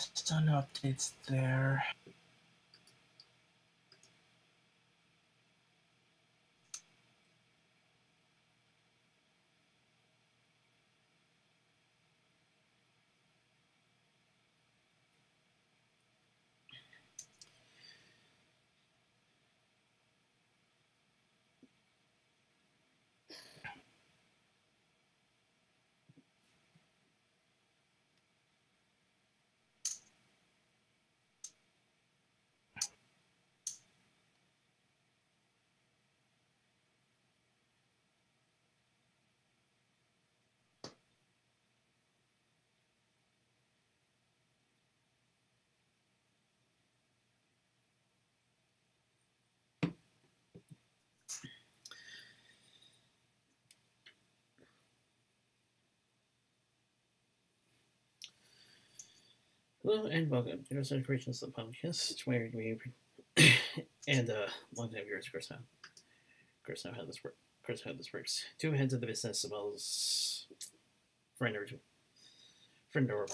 Still no updates there. Hello and welcome to Yoda Soda Creations, the podcast where we and long-time viewers, of course, know how this works. Two heads of the business, as well as friend or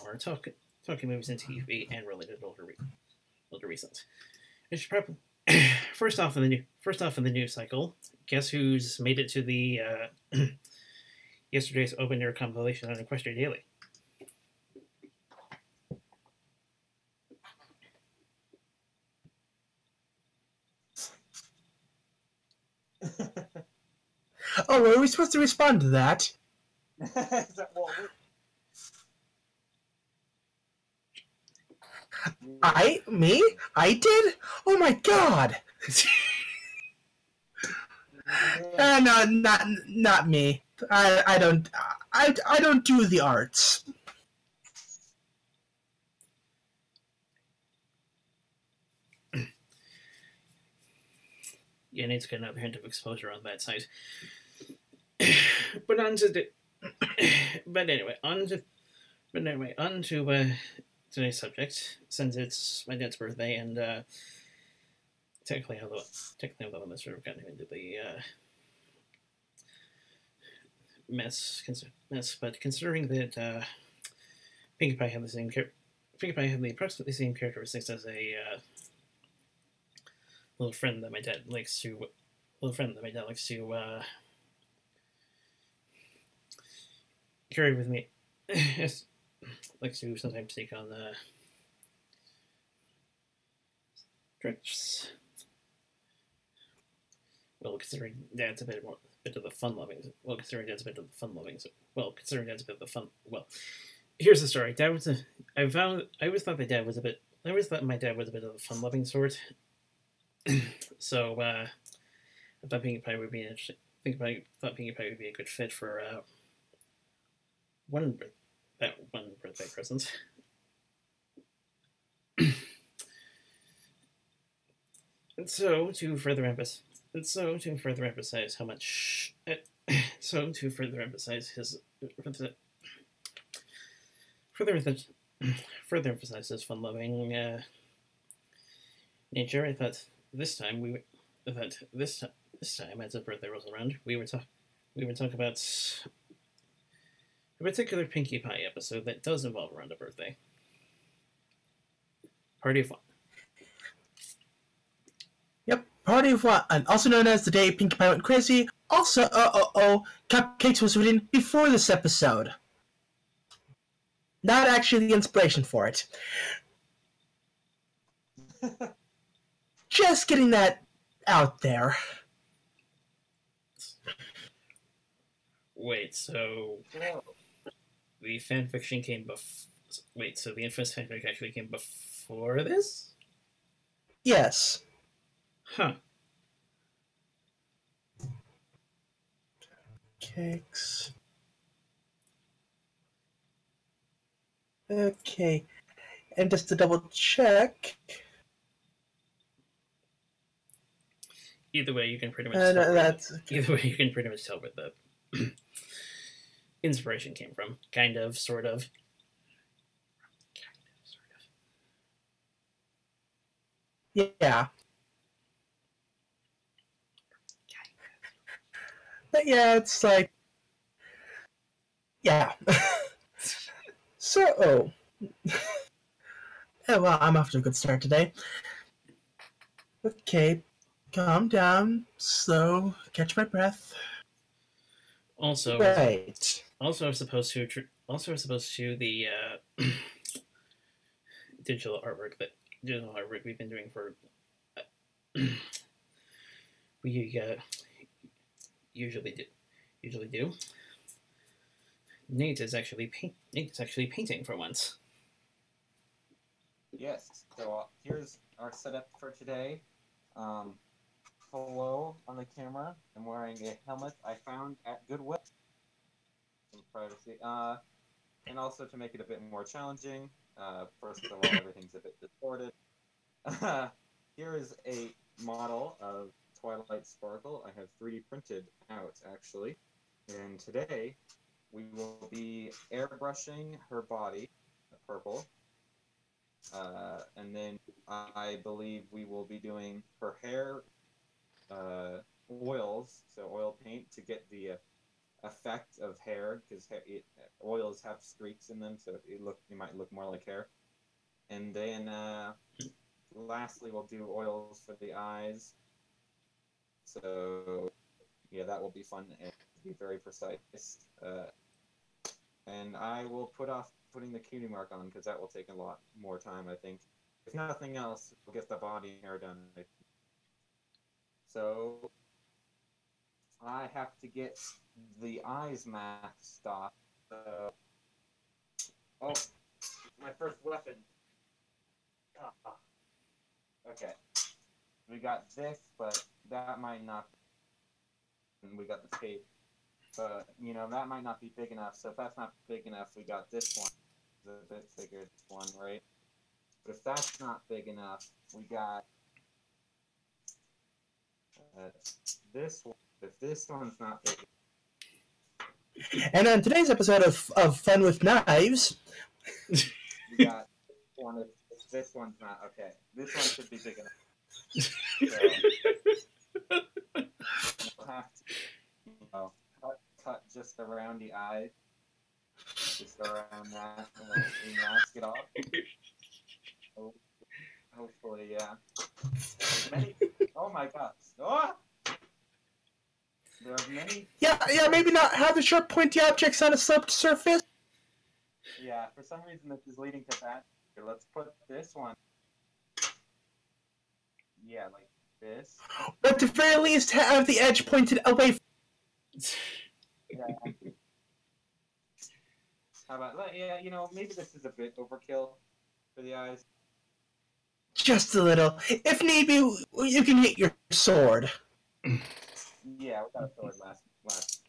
more, talking movies and TV and related older recent. It should probably first off in the news cycle. Guess who's made it to the yesterday's open air compilation on Equestria Daily? Oh, were we supposed to respond to that? Is that what Me? I did? Oh my god! No, not me. I don't do the arts. Yeah, needs to get another hint of exposure on that side. But anyway, on to today's subject. Since it's my dad's birthday, and technically, although this sort of got into the mess, but considering that Pinkie Pie had the approximately same characteristics as a little friend that my dad likes to carry with me. Likes to sometimes take on trips. Well, considering Dad's a bit of the fun loving. Here's the story. I always thought my dad was a bit of a fun loving sort. So I thought Pinkie Pie would be interesting. Thought Pinkie Pie would be a good fit for one birthday present. And so to further emphasize how much, further emphasize his fun-loving nature, I thought this time as his birthday rolls around, we would talk about a particular Pinkie Pie episode that does involve around a birthday. Party of One. Yep, Party of One, and also known as the day Pinkie Pie went crazy. Also, Cupcakes was written before this episode. Not actually the inspiration for it. Just getting that out there. Wait, so the fanfiction came before... Wait, so the infamous fanfic actually came before this? Yes. Huh. Cakes. Okay. And just to double check... Either way, you can pretty much tell where the inspiration came from. Kind of, sort of. Yeah. But yeah, it's like... Yeah. So... Yeah, well, I'm off to a good start today. Okay, calm down, slow, catch my breath. Also, Right. also we're supposed to the digital artwork we've been doing for we usually do. Nate is actually painting for once. Yes. So here's our setup for today. Hello on the camera. I'm wearing a helmet I found at Goodwill. Some privacy. And also to make it a bit more challenging. First of all, everything's a bit distorted. Here is a model of Twilight Sparkle. I have 3D printed out actually, and today we will be airbrushing her body, purple. And then I believe we will be doing her hair oils, so oil paint to get the effect of hair, because oils have streaks in them, so it might look more like hair. And then lastly, we'll do oils for the eyes. So yeah, that will be fun and be very precise. And I will put off putting the cutie mark on because that will take a lot more time, I think. If nothing else, we'll get the body and hair done. So I have to get the eyes masked off. Oh, my first weapon. Ah. Okay. We got this, but that might not. And we got the tape. But, that might not be big enough. So if that's not big enough, we got this one. It's a bit bigger, this one, right? But if that's not big enough, we got this one. If this one's not big enough. And on today's episode of Fun with Knives, we got one. If this one's not okay, this one should be big enough. So, we'll have to, cut just around the eye, just around that, and then we mask it off. Hopefully, yeah. Oh my gosh! Oh! There are many. Yeah, maybe not have the sharp, pointy objects on a sloped surface. Yeah, for some reason this is leading to that. Here, let's put this one. Yeah, like this. But at the very least, have the edge pointed away. Yeah. How about, yeah, maybe this is a bit overkill for the eyes. Just a little. If need be, you can hit your sword. Yeah, we got a sword last.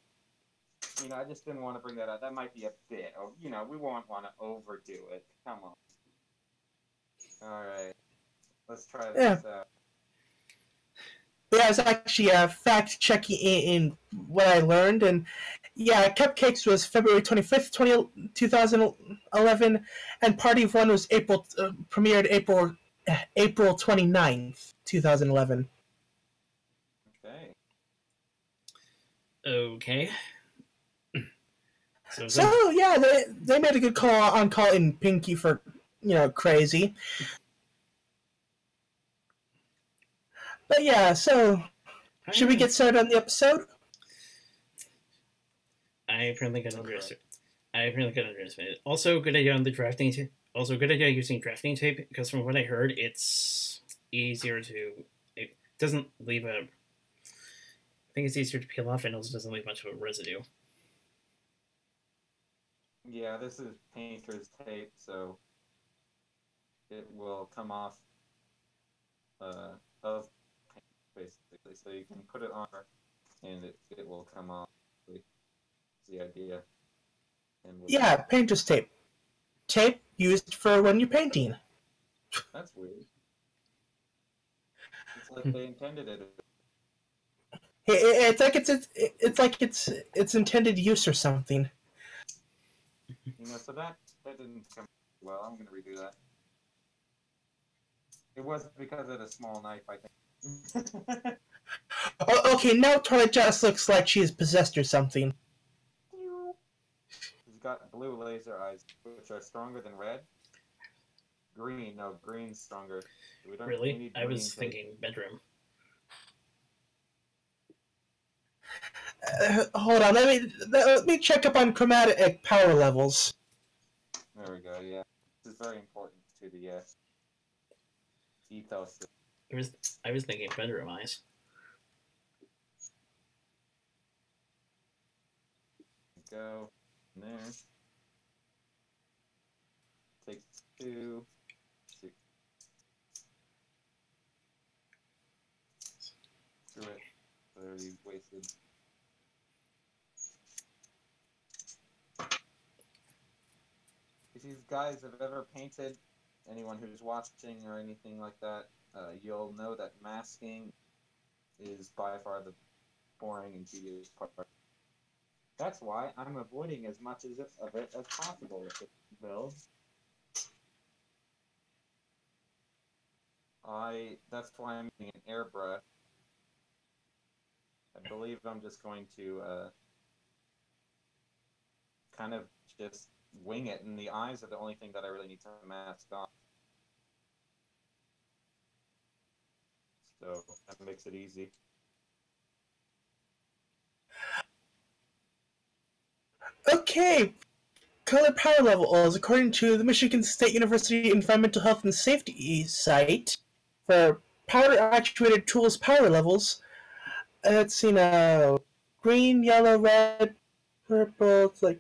I just didn't want to bring that up. That might be a bit. We won't want to overdo it. Come on. All right. Let's try this out. Yeah, I was actually fact checking in what I learned, and yeah, Cupcakes was February 25th, 2011, and Party of One was premiered April 29th, 2011. Okay. Okay. So yeah, they made a good call on calling Pinky for crazy. But yeah, so should we get started on the episode? I apparently got underestimated. Also, good idea on the drafting tape. Also, good idea using drafting tape because from what I heard, it's easier to. It doesn't leave a. I think it's easier to peel off and also doesn't leave much of a residue. Yeah, this is painter's tape, so it will come off of paint, basically. So you can put it on, and it will come off. That's the idea. Yeah, painter's tape. Tape used for when you're painting. That's weird. It's like they intended it. It's like it's intended use or something. So that didn't come well. I'm gonna redo that. It was because of the small knife, I think. Okay, now Twilight just looks like she is possessed or something. She's got blue laser eyes, which are stronger than red. green. No, green's stronger. We Really? need I was green thinking bedroom. Hold on, let me check up on chromatic power levels. There we go. Yeah, this is very important to the ethos. I was thinking bedroom eyes. Go in there. Take 2. 6. Screw it. Literally wasted. If you guys have ever painted, anyone who's watching or anything like that, you'll know that masking is by far the boring and tedious part. That's why I'm avoiding as much of it as possible with this build. That's why I'm using an airbrush. I believe I'm just going to kind of just wing it, and the eyes are the only thing that I really need to mask off. So that makes it easy. Okay, color power levels according to the Michigan State University Environmental Health and Safety site for powder actuated tools power levels. Let's see now, green, yellow, red, purple. It's like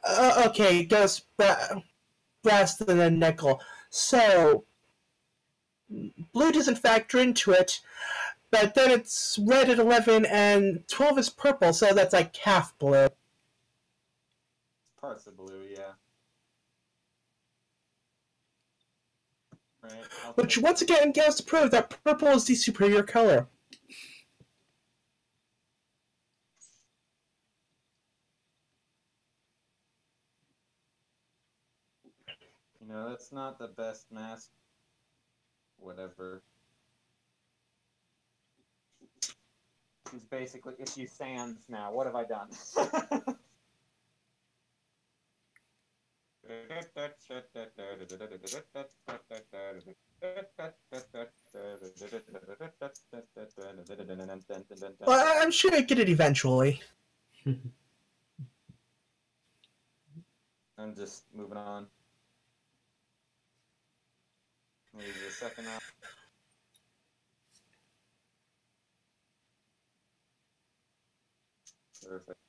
okay, it goes brass and then nickel. So blue doesn't factor into it, but then it's red at 11 and 12 is purple, so that's like half blue. Parts of blue, yeah. Right. Which once again goes to prove that purple is the superior color. You know, that's not the best mask. Whatever. He's basically issue sands now. What have I done? Well, I'm sure I get it eventually. I'm just moving on. Maybe a second now. Perfect.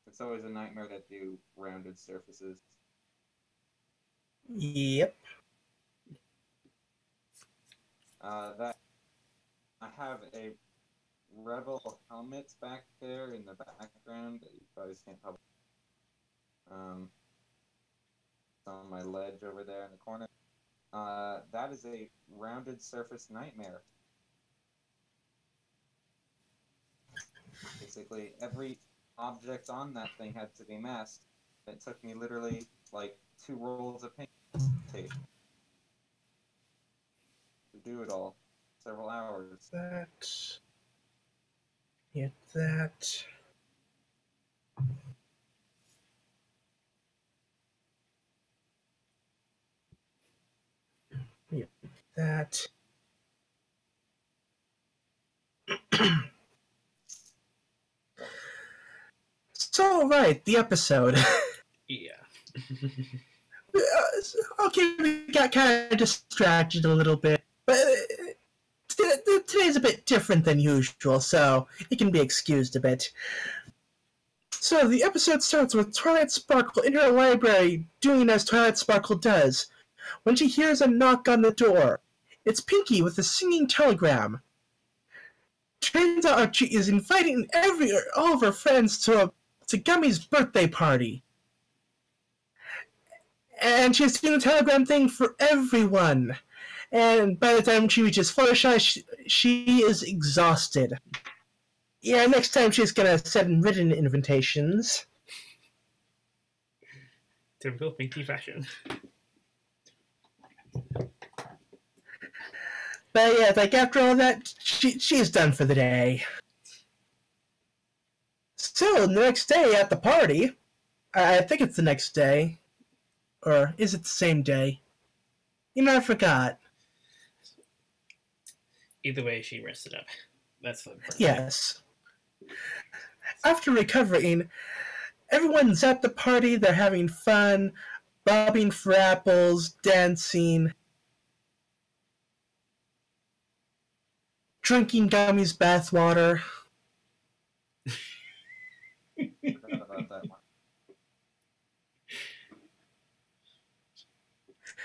It's always a nightmare to do rounded surfaces. Yep. That I have a Rebel helmet back there in the background that you probably can't probably. It's on my ledge over there in the corner. That is a rounded surface nightmare. Basically, every object on that thing had to be masked. It took me literally like 2 rolls of paint tape to do it all. Several hours. That. Get that. Get that. So, right, the episode. Yeah. Okay, we got kind of distracted a little bit, but today's a bit different than usual, so it can be excused a bit. So the episode starts with Twilight Sparkle in her library doing as Twilight Sparkle does, when she hears a knock on the door. It's Pinky with a singing telegram. Turns out Archie is inviting all of her friends to Gummy's birthday party. And she's doing the telegram thing for everyone. And by the time she reaches Fluttershy, she is exhausted. Yeah, next time she's gonna send written invitations. Typical Pinky fashion. But yeah, like after all that, she's done for the day. So the next day at the party, I think it's the next day. Or is it the same day? You know, I forgot. Either way, she rested up. That's the important thing. Yes. After recovering, everyone's at the party. They're having fun, bobbing for apples, dancing, drinking Gummy's bathwater. Forgot about that one.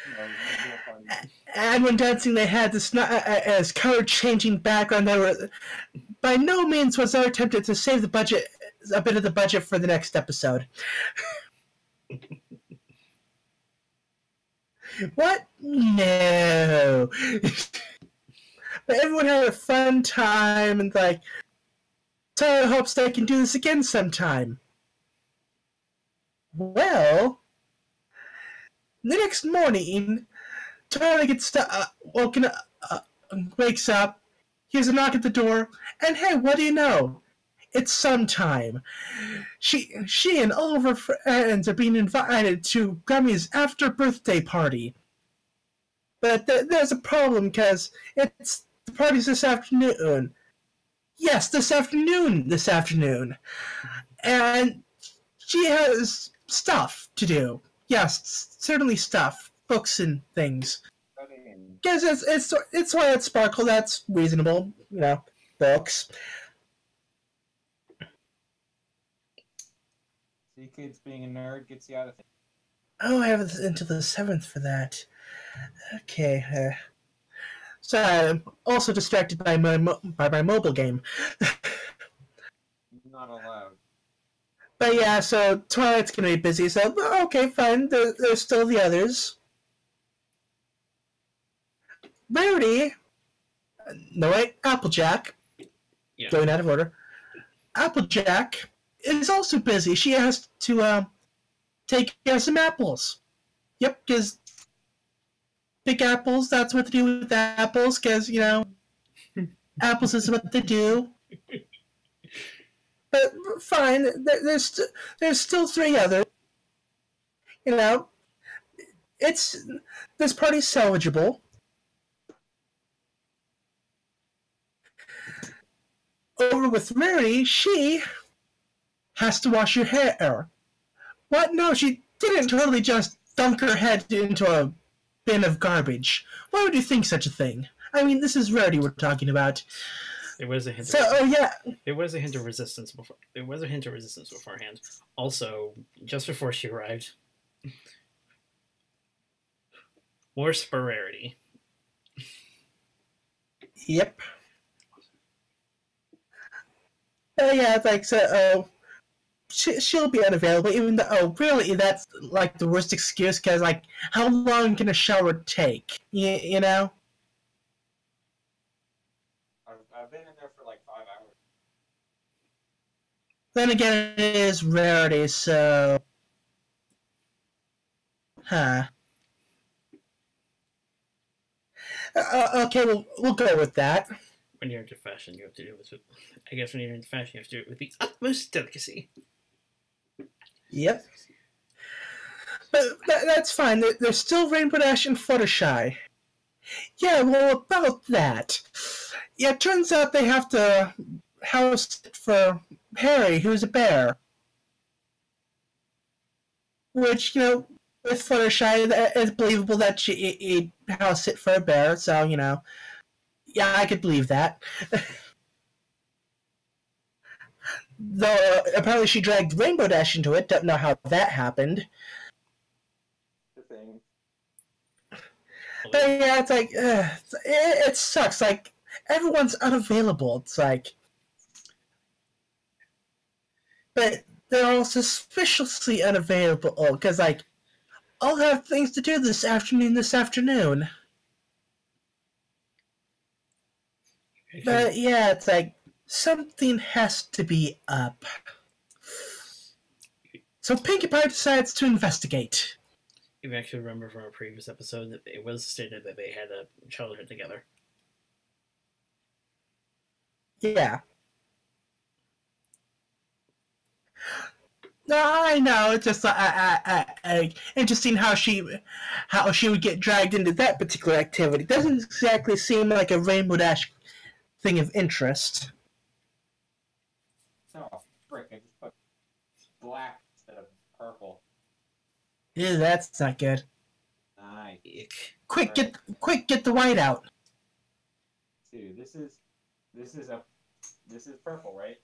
No, maybe a party. And when dancing, they had this as color-changing background that were by no means was there attempted to save the budget, a bit of the budget for the next episode. What? No. But everyone had a fun time, and like, Tyler hopes they can do this again sometime. Well, the next morning, Tyler gets woken up, wakes up, hears a knock at the door, and hey, what do you know? It's sometime. She and all of her friends are being invited to Gummy's after birthday party. But there's a problem because the party's this afternoon. Yes, this afternoon. And she has stuff to do. Yes, certainly stuff. Books and things. Studying. Because it's why it's Sparkle, that's reasonable. You know, books. See, kids, being a nerd gets you out of things. Oh, I have until the 7th for that. Okay. So I'm also distracted by my mobile game. Not allowed. But yeah, so Twilight's gonna be busy, so okay, fine, there's still the others. Rarity, no wait, Applejack, Yeah. going out of order. Applejack is also busy. She has to take care of some apples. Yep, because big apples, that's what they do with apples, because, you know, apples is what they do. But fine, there's still 3 others. You know, this party's salvageable. Over with Mary, she has to wash her hair. What? No, she didn't totally just dunk her head into a bin of garbage. Why would you think such a thing? I mean, this is Rarity we're talking about. There was a hint. So, oh yeah. There was a hint of resistance before. There was a hint of resistance beforehand. Also, just before she arrived, worse for Rarity. Yep. Yeah, it's like, so, she'll be unavailable, even though, really, that's, like, the worst excuse, because, like, how long can a shower take? You know? I've been in there for like 5 hours. Then again, it is Rarity, so... Huh. Okay, we'll go with that. When you're into fashion, you have to do it with. I guess when you're into fashion, you have to do it with the utmost delicacy. Yep. But that's fine. There's still Rainbow Dash and Fluttershy. Yeah, well, about that. Yeah, it turns out they have to house it for Harry, who's a bear. Which, you know, with Fluttershy, it's believable that she'd house it for a bear, so, you know. Yeah, I could believe that. Though, apparently she dragged Rainbow Dash into it. Don't know how that happened. The thing. But yeah, it's like, it sucks. Like, everyone's unavailable. It's like... But they're all suspiciously unavailable, because, like, I'll have things to do this afternoon. But yeah, it's like, something has to be up. So Pinkie Pie decides to investigate. You actually remember from a previous episode that it was stated that they had a childhood together. Yeah. No, I know. It's just interesting how she would get dragged into that particular activity. Doesn't exactly seem like a Rainbow Dash thing of interest. Oh, frick! I just put black instead of purple. Ew, that's not good. Nice. Quick, Right. get the white out. Dude, this is purple, right?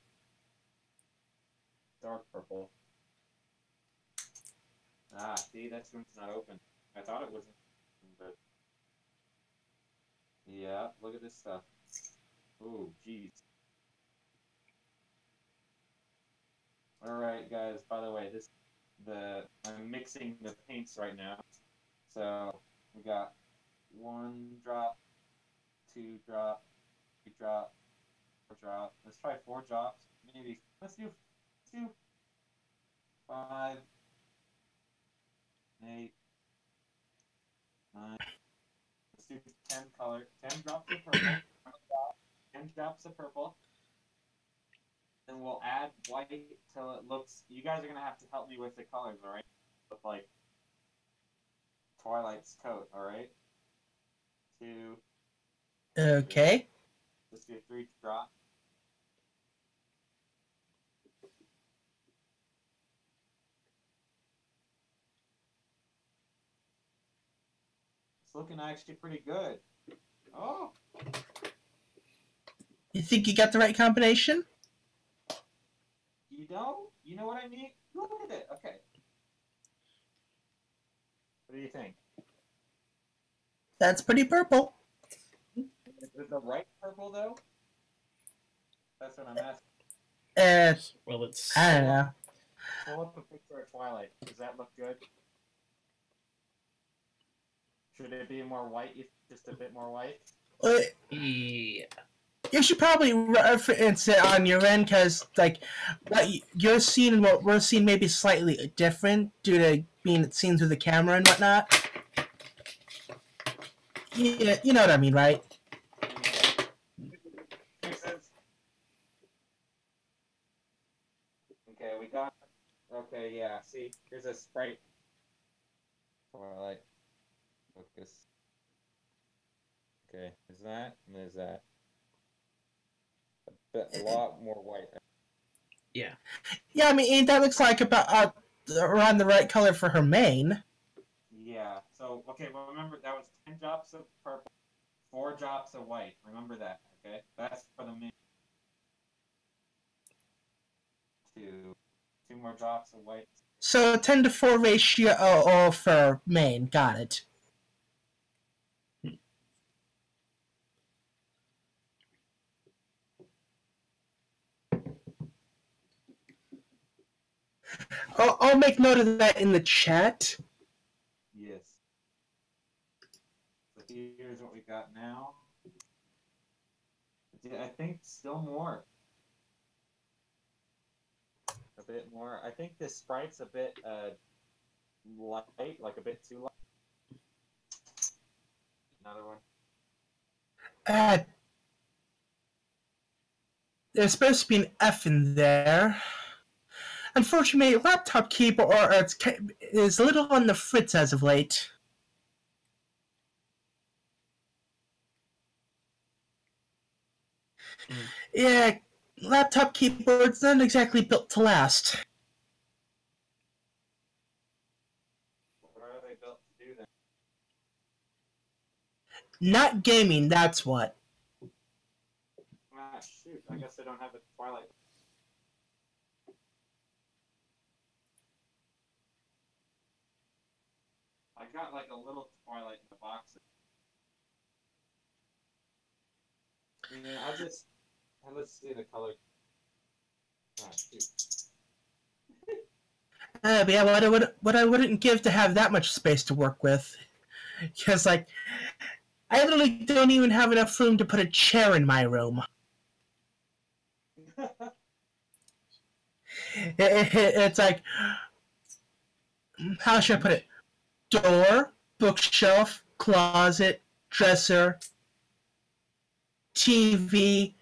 Dark purple. Ah, see, that one's not open. I thought it was, but yeah, look at this stuff. Ooh, jeez. All right, guys. By the way, I'm mixing the paints right now. So we got 1 drop, 2 drop, 3 drop, 4 drop. Let's try 4 drops. Maybe let's do 5, 8, 9. Let's do 10 color, 10 drops of purple. 10 drops of purple. Then we'll add white till it looks. You guys are gonna have to help me with the colors, all right? Look like Twilight's coat, all right? 2. Okay. Let's do 3 drop. It's looking actually pretty good. Oh, You think you got the right combination? you know what I mean? Look at it. Okay. What do you think? That's pretty purple. Is it the right purple though? That's what I'm asking. Well, it's. I don't know. Pull up a picture of Twilight. Does that look good? Should it be more white? Just a bit more white? Yeah. You should probably reference it on your end, because like what you're seeing and what we're seeing may be slightly different due to being seen through the camera and whatnot. Yeah, you know what I mean, right? Makes sense. Okay, we got. Okay, yeah. See, here's a sprite. Twilight. Focus. Okay, there's that, and there's that. A lot more white. Yeah. Yeah, I mean that looks like about around the right color for her mane. Yeah. So okay, well remember that was 10 drops of purple, 4 drops of white. Remember that. Okay, that's for the main. 2 more drops of white. So 10-4 ratio for mane. Got it. I'll make note of that in the chat. Yes. So here's what we got now. I think still more. A bit more. I think this sprite's a bit light, like a bit too light. Another one. There's supposed to be an F in there. Unfortunately, my laptop keyboard is a little on the fritz as of late. Yeah, laptop keyboard's not exactly built to last. What are they built to do then? Not gaming, that's what. Ah, shoot. I guess I don't have a Twilight. I got like a little Twilight in the box. Yeah, let's see the color. Ah, shoot. But yeah, what I wouldn't give to have that much space to work with. Because, like, I literally don't even have enough room to put a chair in my room. It's like, how should I put it? Door, bookshelf, closet, dresser, TV,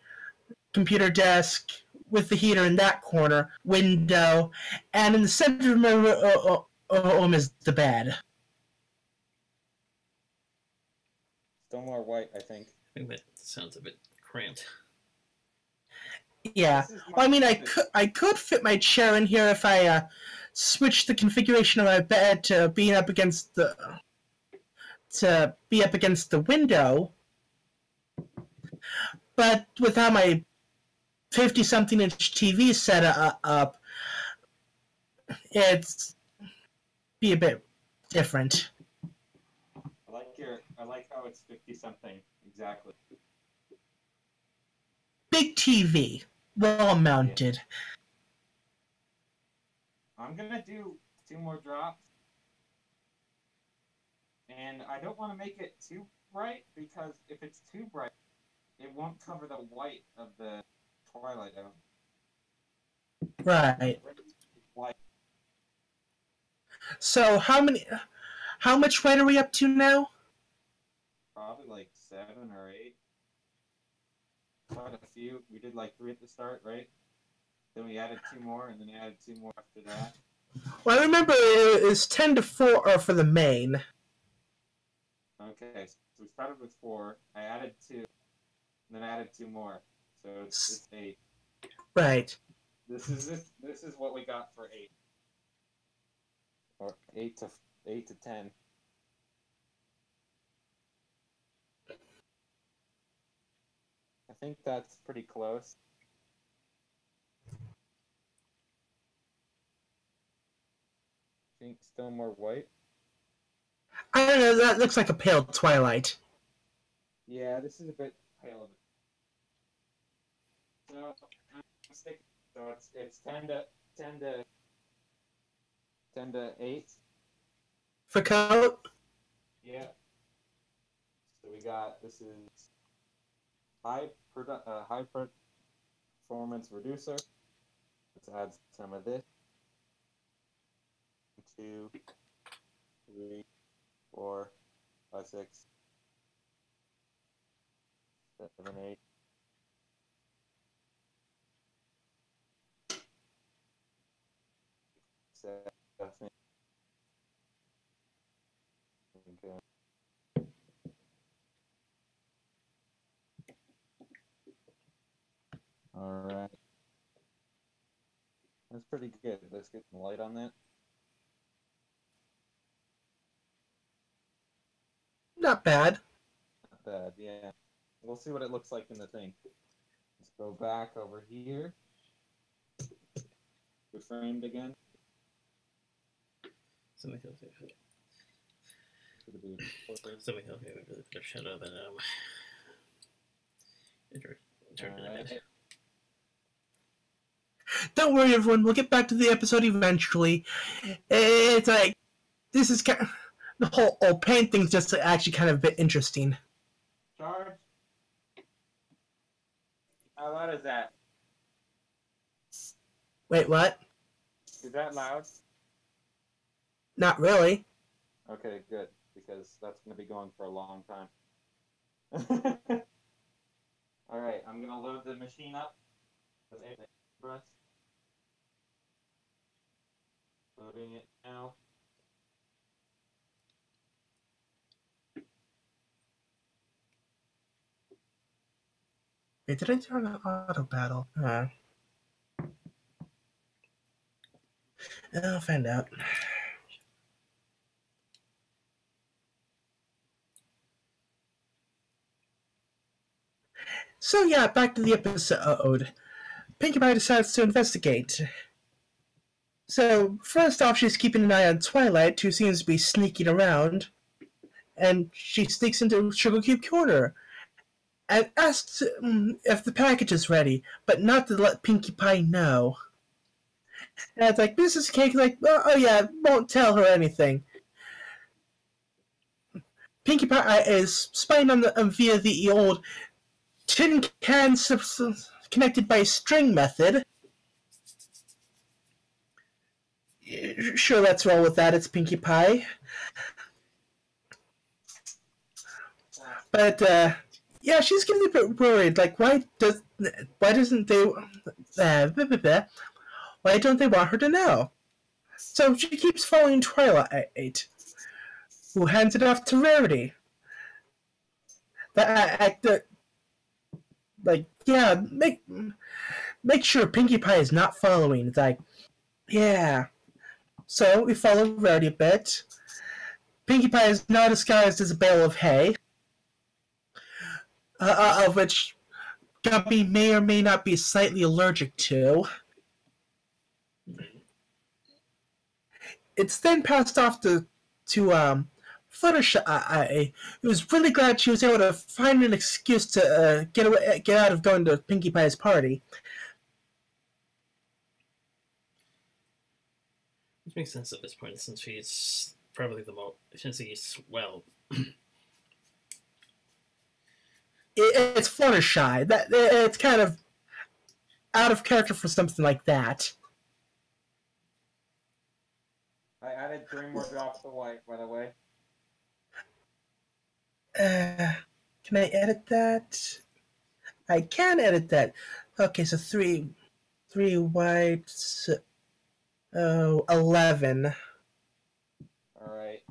computer desk, with the heater in that corner, window, and in the center of my room is the bed. Still more white, I think. I think that sounds a bit cramped. Yeah. Well, I mean, I could fit my chair in here if I switched the configuration of my bed to be up against the window. But without my 50-something inch TV set up, it's be a bit different. I like how it's 50-something exactly. Big TV, well mounted. Yeah. I'm gonna do 2 more drops, and I don't want to make it too bright because if it's too bright, it won't cover the white of the twilight out. Right. White. So how much white are we up to now? Probably like 7 or 8. Quite a few. We did like 3 at the start, right? Then we added 2 more, and then added 2 more after that. Well, I remember it was 10 to 4 for the main. Okay, so we started with 4. I added 2, and then added 2 more. So it's 8. Right. This is what we got for 8. Or 8 to 10. I think that's pretty close. Think still more white? I don't know, that looks like a pale twilight. Yeah, this is a bit pale. So I'm sticking. So it's 10 to 8. For coat? Yeah. So we got this is high performance reducer. Let's add some of this. 2, 3, 4, 5, 6, 7, 8. Okay. All right. That's pretty good. Let's get some light on that. Not bad. Not bad, yeah. We'll see what it looks like in the thing. Let's go back over here. We're framed again. Somebody tells me Should be somebody tells me we really put a shadow that Alright. Don't worry, everyone. We'll get back to the episode eventually. It's like this is kind of, the whole paint thing's just actually kind of a bit interesting. Charge. How loud is that? Wait, what? Is that loud? Not really. Okay, good, because that's going to be going for a long time. Alright, I'm going to load the machine up. Loading it now. Wait, did I turn on auto battle? I'll find out. So yeah, back to the episode. Pinkie Pie decides to investigate. So first off, she's keeping an eye on Twilight, who seems to be sneaking around, and she sneaks into Sugar Cube Corner and asks if the package is ready, but not to let Pinkie Pie know. And it's like, Mrs. Cake's like, oh yeah, won't tell her anything. Pinkie Pie is spying on via the old tin can connected by string method. Sure, let's roll with that. It's Pinkie Pie. But yeah, she's getting a bit worried. Like, why doesn't blah, blah, blah. Why don't they want her to know? So she keeps following Twilight, who hands it off to Rarity. Yeah, make sure Pinkie Pie is not following. It's like, yeah. So we follow Rarity a bit. Pinkie Pie is now disguised as a bale of hay, of which Guppy may or may not be slightly allergic to. It's then passed off to Fluttershy, who's really glad she was able to find an excuse to get out of going to Pinkie Pie's party. Which makes sense at this point, since she's probably the most, since he's, well... It's Fluttershy. It's kind of out of character for something like that. I added 3 more drops of white, by the way. Can I edit that? I can edit that. Okay, so 3 white, 11. Alright.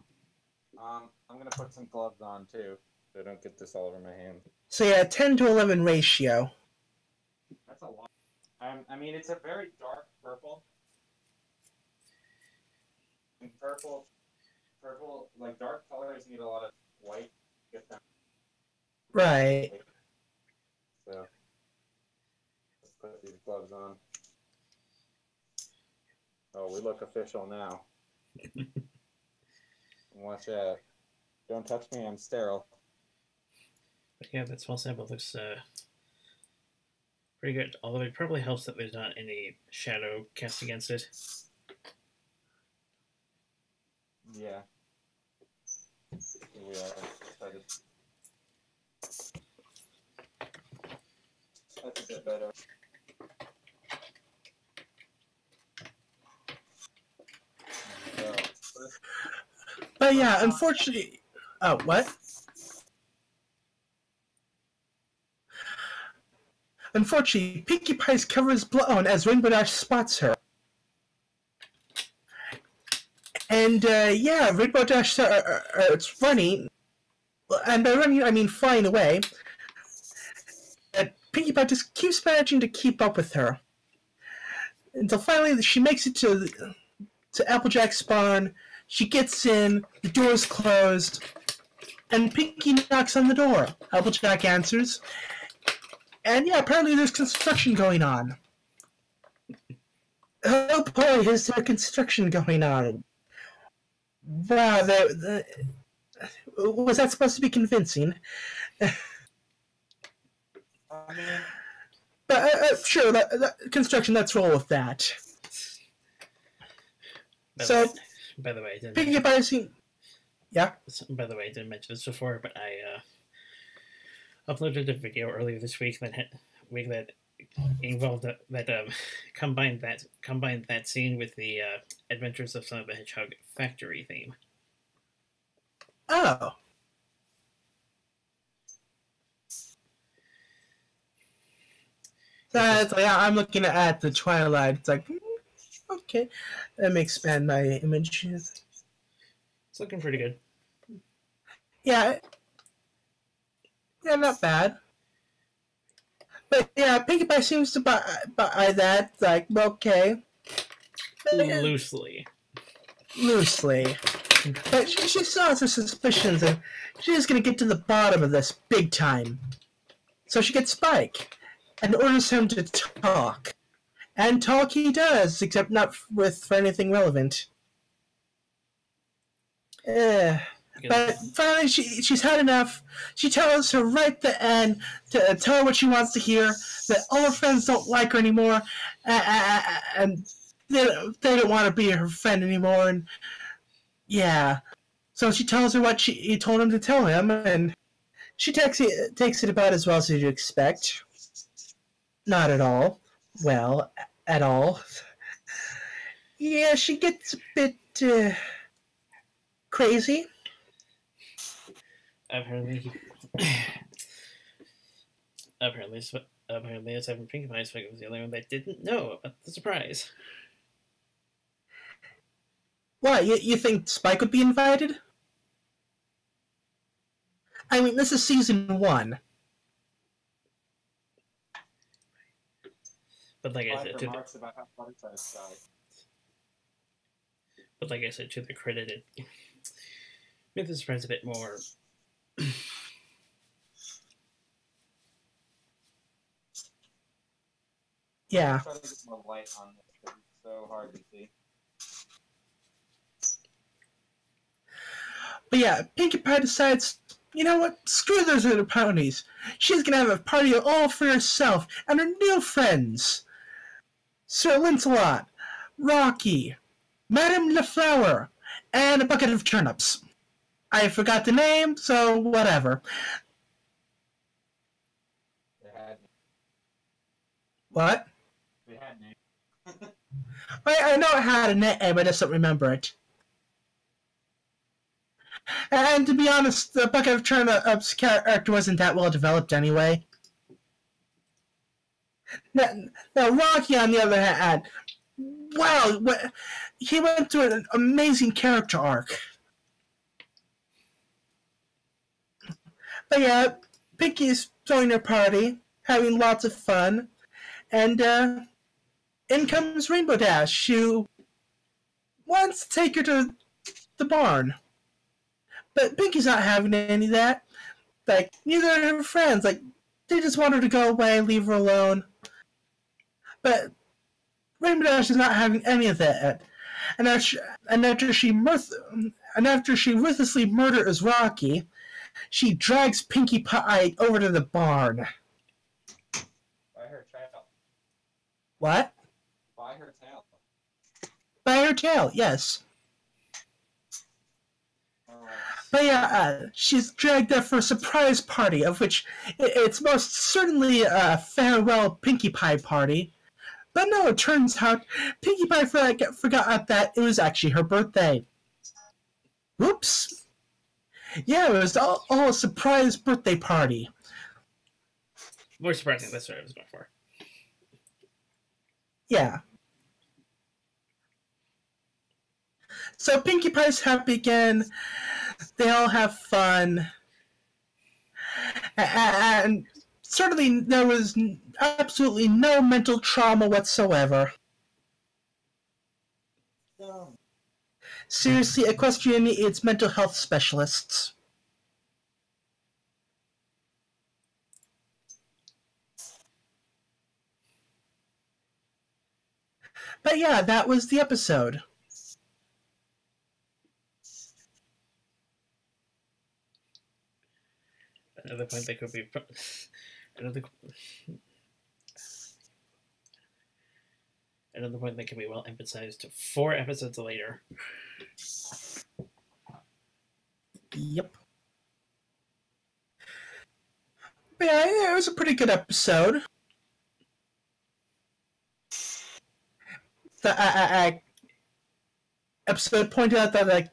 I'm gonna put some gloves on, too, so I don't get this all over my hand. So yeah, 10 to 11 ratio. That's a lot. I mean, it's a very dark purple. And purple, like dark colors need a lot of white to get them. Right. So, let's put these gloves on. Oh, we look official now. Watch out. Don't touch me, I'm sterile. But yeah, that small sample looks pretty good. Although it probably helps that there's not any shadow cast against it. Yeah. Here we are. Excited. That's a bit better. But yeah, unfortunately... Oh, what? Unfortunately, Pinkie Pie's cover is blown as Rainbow Dash spots her. And, yeah, Rainbow Dash it's running, and by running, I mean flying away. And Pinkie Pie just keeps managing to keep up with her. Until finally she makes it to Applejack's spawn, she gets in, the door is closed, and Pinkie knocks on the door. Applejack answers, and yeah, apparently there's construction going on. Oh boy, is there construction going on. Wow, was that supposed to be convincing? I mean, but sure, that construction, let's roll with that. By the way, I didn't Pinkie Pie seemed... Yeah? By the way, I didn't mention this before, but I uploaded a video earlier this week that involved combined that scene with the Adventures of Sonic the Hedgehog factory theme. Oh. That's like, I'm looking at the Twilight. It's like, okay, let me expand my images. It's looking pretty good. Yeah, not bad. But yeah, Pinkie Pie seems to buy that. Like, okay, loosely. But she still has her suspicions, and she's gonna get to the bottom of this big time. So she gets Spike and orders him to talk. And talk he does, except not for anything relevant. But finally, she's had enough. She tells her right at the end to tell her what she wants to hear, that all her friends don't like her anymore, and they don't want to be her friend anymore. And yeah, so she tells her what he told him to tell him, and she takes it about as well as you'd expect. Not at all. Well, at all. Yeah, she gets a bit crazy. Apparently, apparently, aside from Pinkie Pie, Spike was the only one that didn't know about the surprise. What, you think Spike would be invited? I mean, this is season 1. But like I said, remarks about how Butterflies died. But like I said, to the credit, it made the surprise a bit more. Yeah. Try to get more light on this because it's so hard to see. But yeah, Pinkie Pie decides, you know what? Screw those little ponies. She's gonna have a party all for herself and her new friends. Sir Lancelot, Rocky, Madame Leflower, and a bucket of turnips. I forgot the name, so whatever. They had What? names. I know it had a name, but I just don't remember it. And to be honest, the bucket of turnips character wasn't that well developed anyway. Now Rocky, on the other hand, wow, he went through an amazing character arc. But yeah, Pinkie's throwing her party, having lots of fun, and in comes Rainbow Dash, who wants to take her to the barn. But Pinkie's not having any of that. Like, neither are her friends. Like, they just want her to go away, leave her alone. But Rainbow Dash is not having any of that. And after she ruthlessly murders Rocky, she drags Pinkie Pie over to the barn. By her tail. What? By her tail. By her tail, yes. Alright. But yeah, she's dragged there for a surprise party, of which it's most certainly a farewell Pinkie Pie party. But no, it turns out Pinkie Pie forgot that it was actually her birthday. Whoops. Yeah, it was all a surprise birthday party. More surprising, that's what I was going for. Yeah. So Pinkie Pie's happy again. They all have fun. And certainly there was absolutely no mental trauma whatsoever. No. Seriously, Equestria needs mental health specialists. But yeah, that was the episode. Another point that could be another point that can be well emphasized 4 episodes later. Yep. But yeah, it was a pretty good episode. The episode pointed out that, like,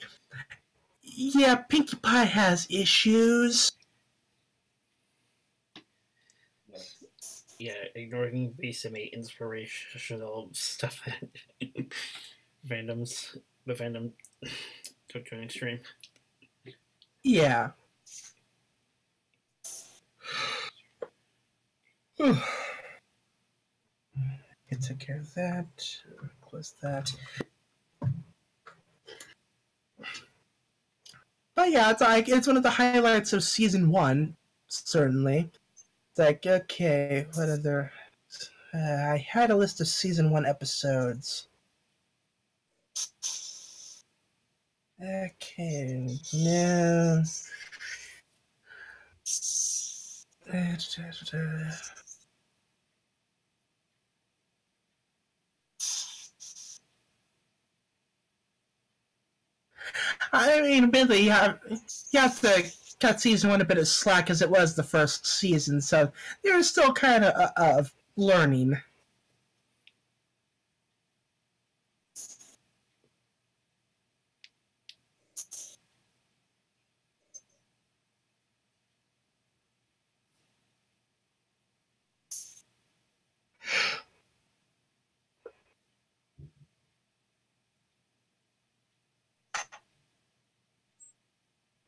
yeah, Pinkie Pie has issues. Yes. Yeah, ignoring the semi-inspirational stuff that the fandom took to an extreme. Yeah. I took care of that. Close that. But yeah, it's one of the highlights of season 1, certainly. It's like, okay, what other? I had a list of season 1 episodes. Okay, no. I mean, admittedly, you have to cut season 1 a bit of slack as it was the first season, so they're still kind of learning.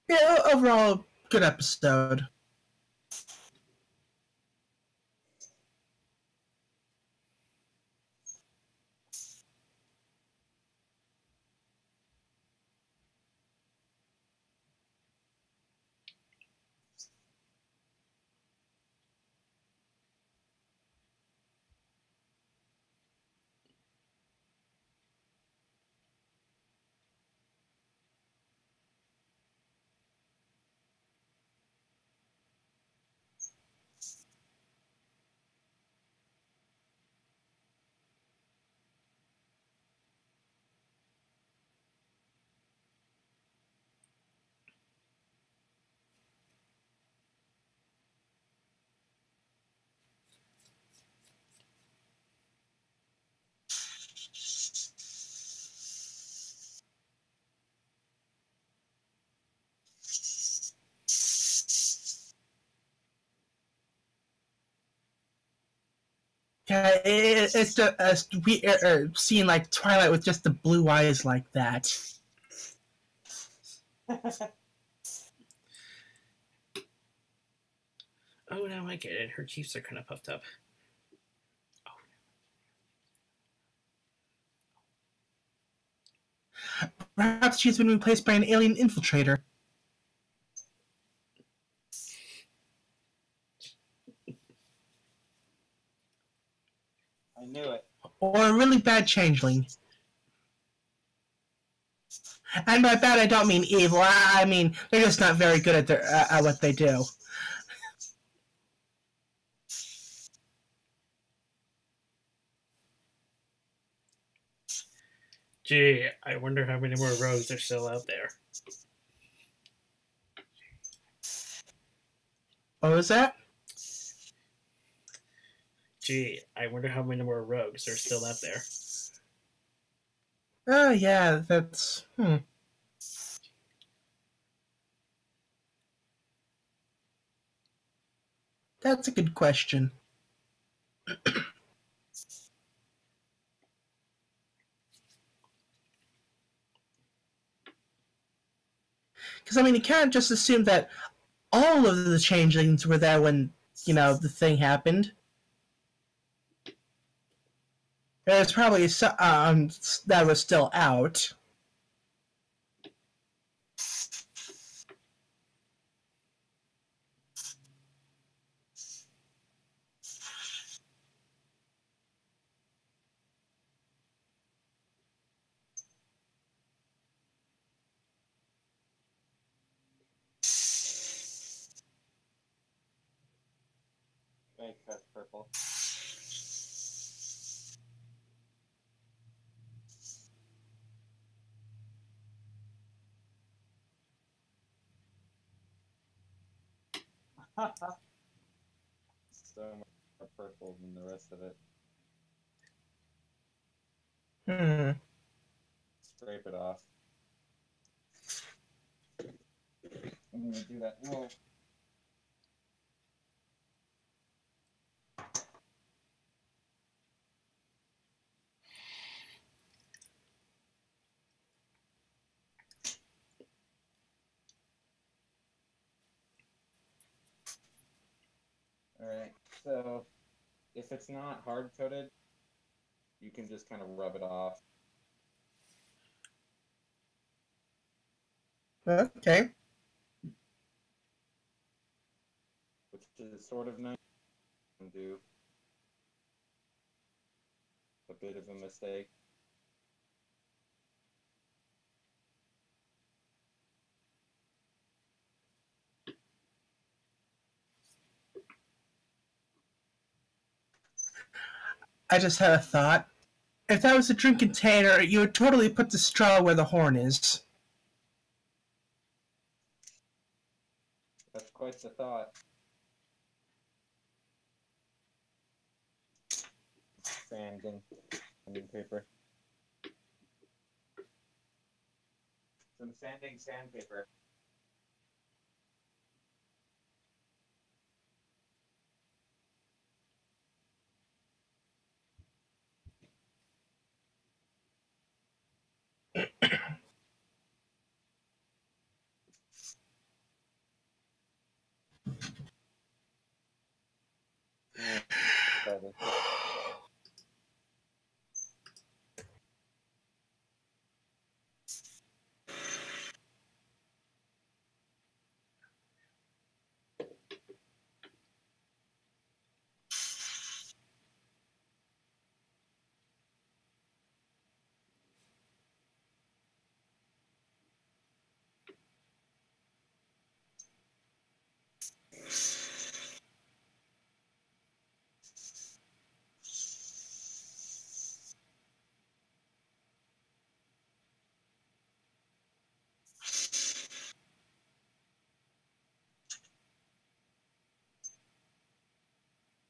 Yeah, overall, good episode. Yeah, it's just we seeing like Twilight with just the blue eyes like that. Oh, now I get it. Her cheeks are kind of puffed up. Perhaps she's been replaced by an alien infiltrator. I knew it. Or a really bad changeling. And by bad, I don't mean evil. I mean, they're just not very good at at what they do. Gee, I wonder how many more rogues are still out there. What was that? Gee, I wonder how many more rogues are still out there. Oh, yeah, that's... That's a good question. Because, I mean, you can't just assume that all of the changelings were there when, the thing happened. There's probably some that was still out. Make that purple. So much more purple than the rest of it. Scrape it off. I'm gonna do that. Whoa. Alright, so if it's not hard coated, you can just kind of rub it off. Okay. Which is sort of nice. And do a bit of a mistake. I just had a thought. If that was a drink container, you would totally put the straw where the horn is. That's quite the thought. Sanding paper. Some sanding sandpaper. excited.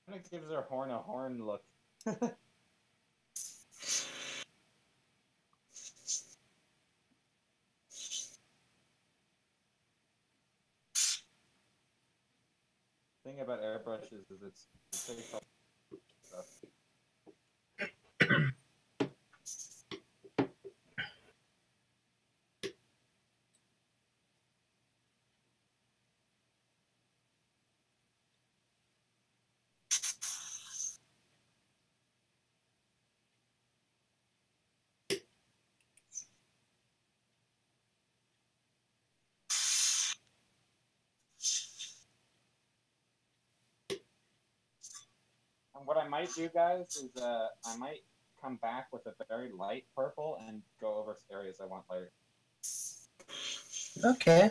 It gives her horn a horn look. Thing about airbrushes is it takes all stuff. And what I might do, guys, is I might come back with a very light purple and go over areas I want later. Okay.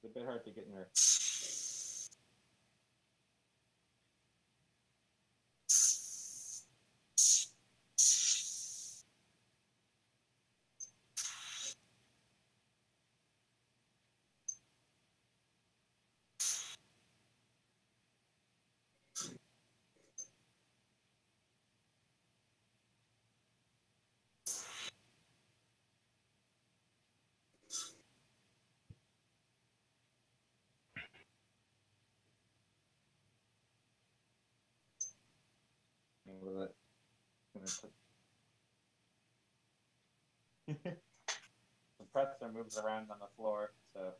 It's a bit hard to get in there. with it. The presser moves around on the floor, so.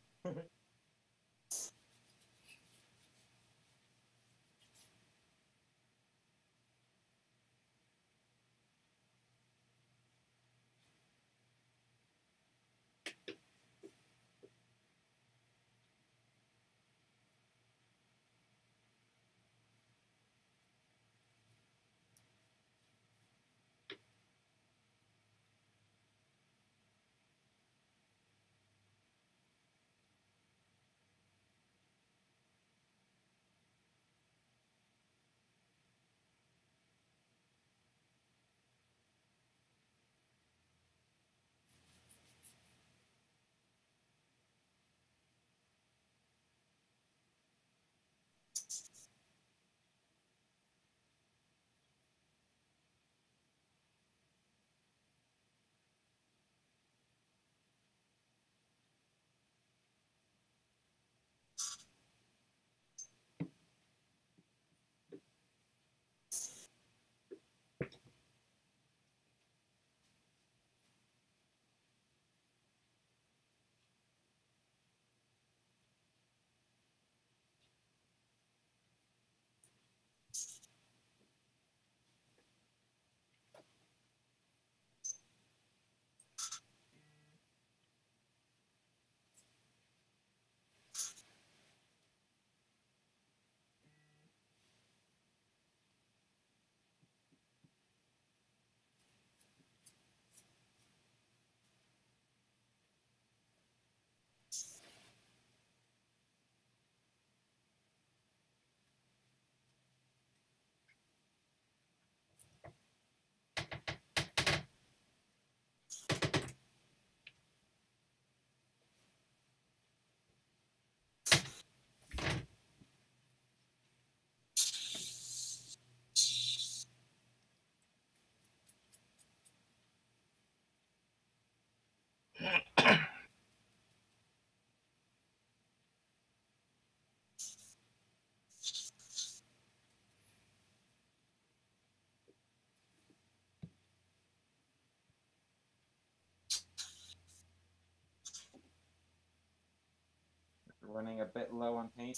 Running a bit low on paint.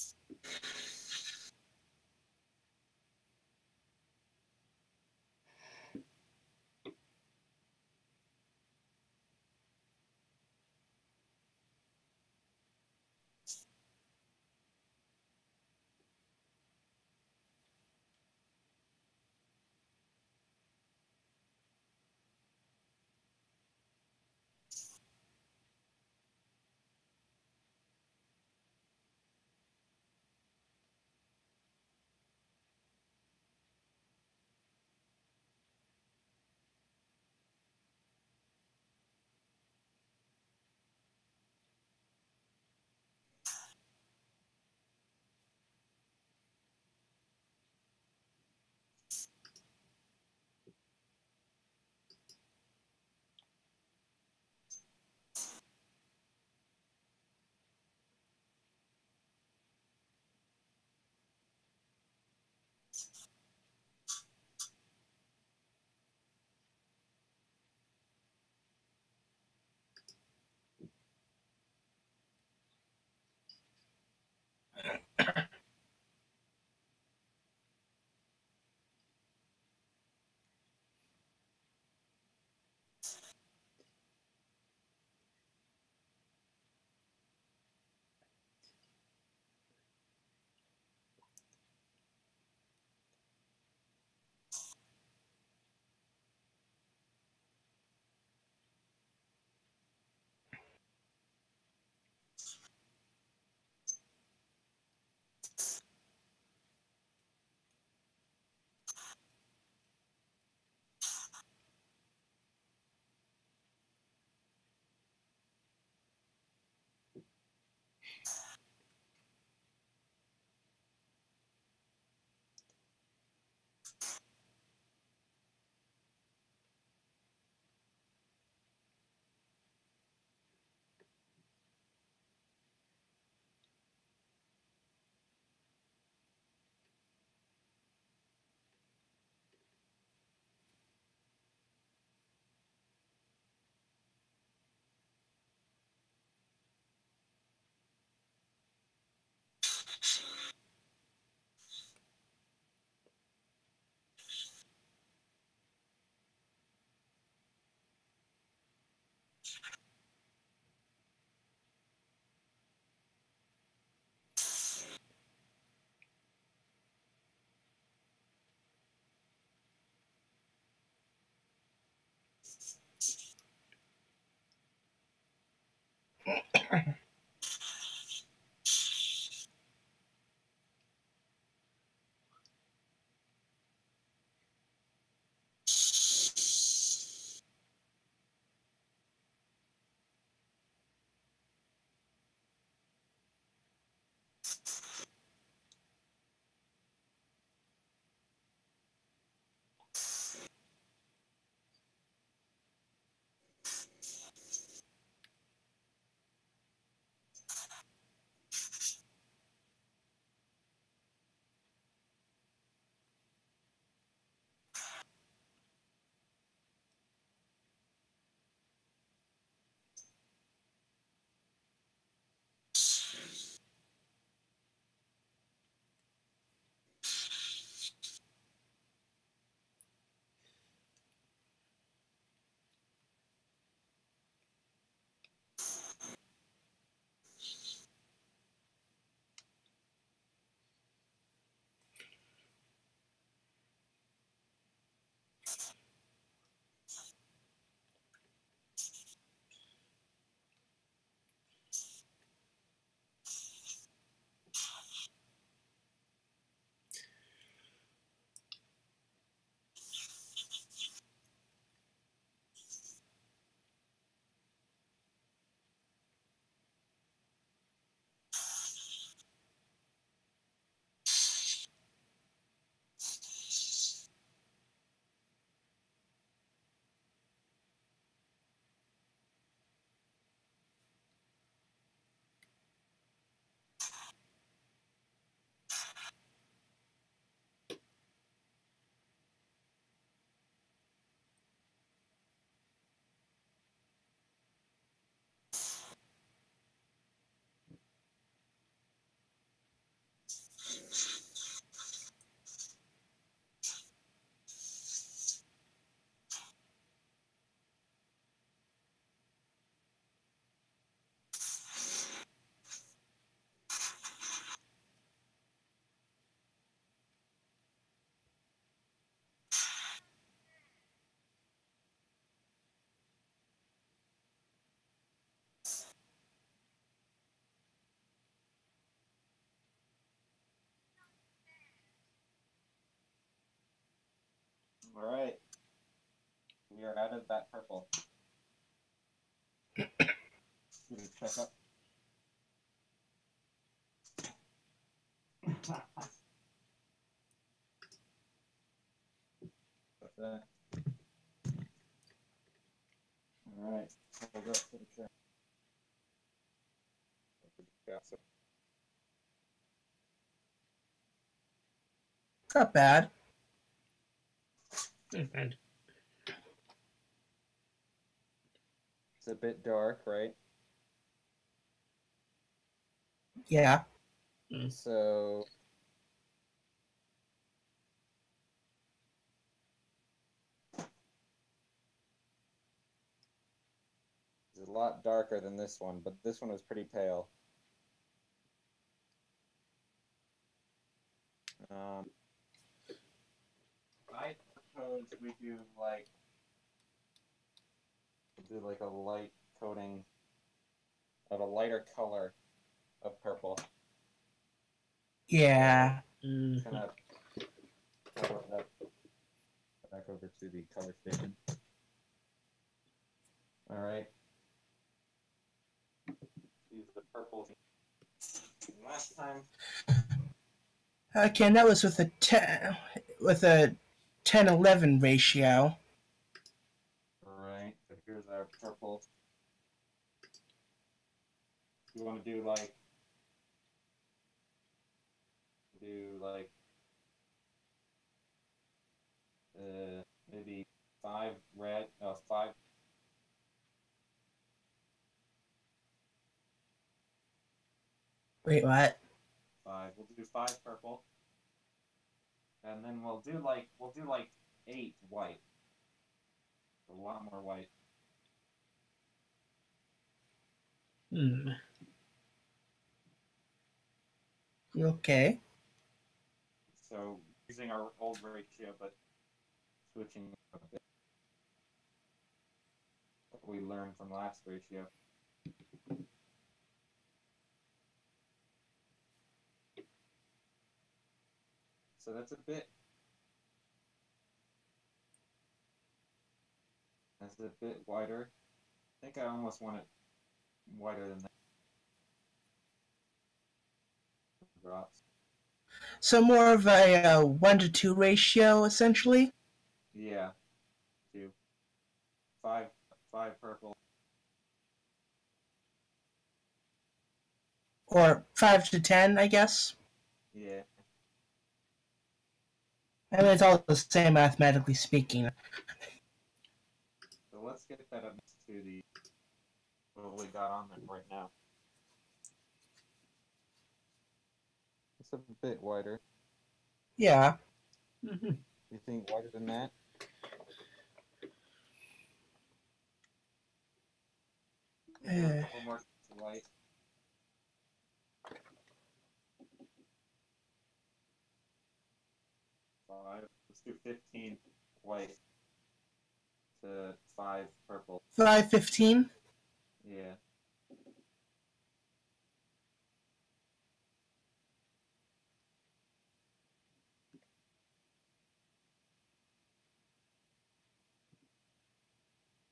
All right. We are out of that purple. Check up. What's that? All right. Hold up for the chair. Not bad. Not bad. It's a bit dark, right? Yeah. So it's a lot darker than this one, but this one was pretty pale. I propose we do like a light coating of a lighter color of purple. Yeah. Mm-hmm. Kind of color that back over to the color station. All right. Use the purple. Last time. Okay, and that was with a 10-11 ratio. All right. So here's our purple. You want to do maybe 5 red, 5. Wait, what? 5. We'll do 5 purple, and then we'll do like 8 white. A lot more white. Hmm. Okay. So using our old ratio, but switching a bit. What we learned from last ratio. so that's a bit. That's a bit wider. I think I almost want it wider than that. Drops. So more of a 1-to-2 ratio, essentially? Yeah. 2. 5. 5 purple. Or 5-to-10, I guess? Yeah. I mean, it's all the same mathematically speaking. So let's get that up to the what we got on them right now. It's a bit wider. Yeah. Mm-hmm. You think wider than that? Do a couple more white. Five. Let's do 15 white to 5 purple. 5-15? Yeah.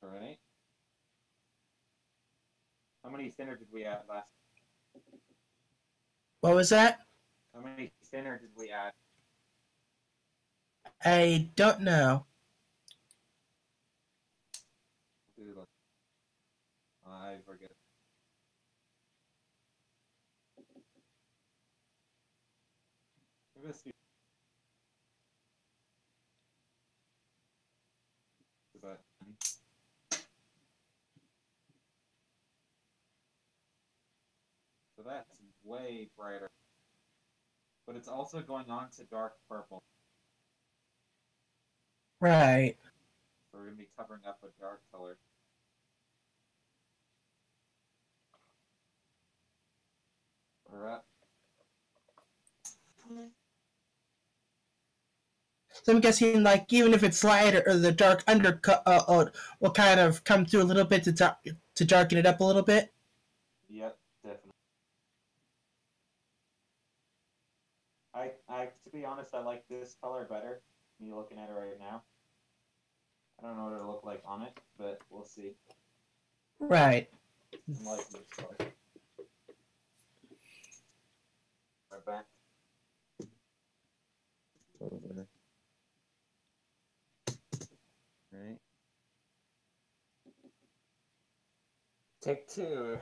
All right. How many thinner did we add last? What was that? How many thinner did we add? I don't know. I forget. Let's do but so that's way brighter. But it's also going on to dark purple. Right. So we're going to be covering up a dark color. Alright. So I'm guessing, like, even if it's lighter, or the dark undercut will kind of come through a little bit to darken it up a little bit. Yep, definitely. To be honest, I like this color better. Me looking at it right now. I don't know what it'll look like on it, but we'll see. Right. I'm liking this color. Right back. Over. Right. Take 2.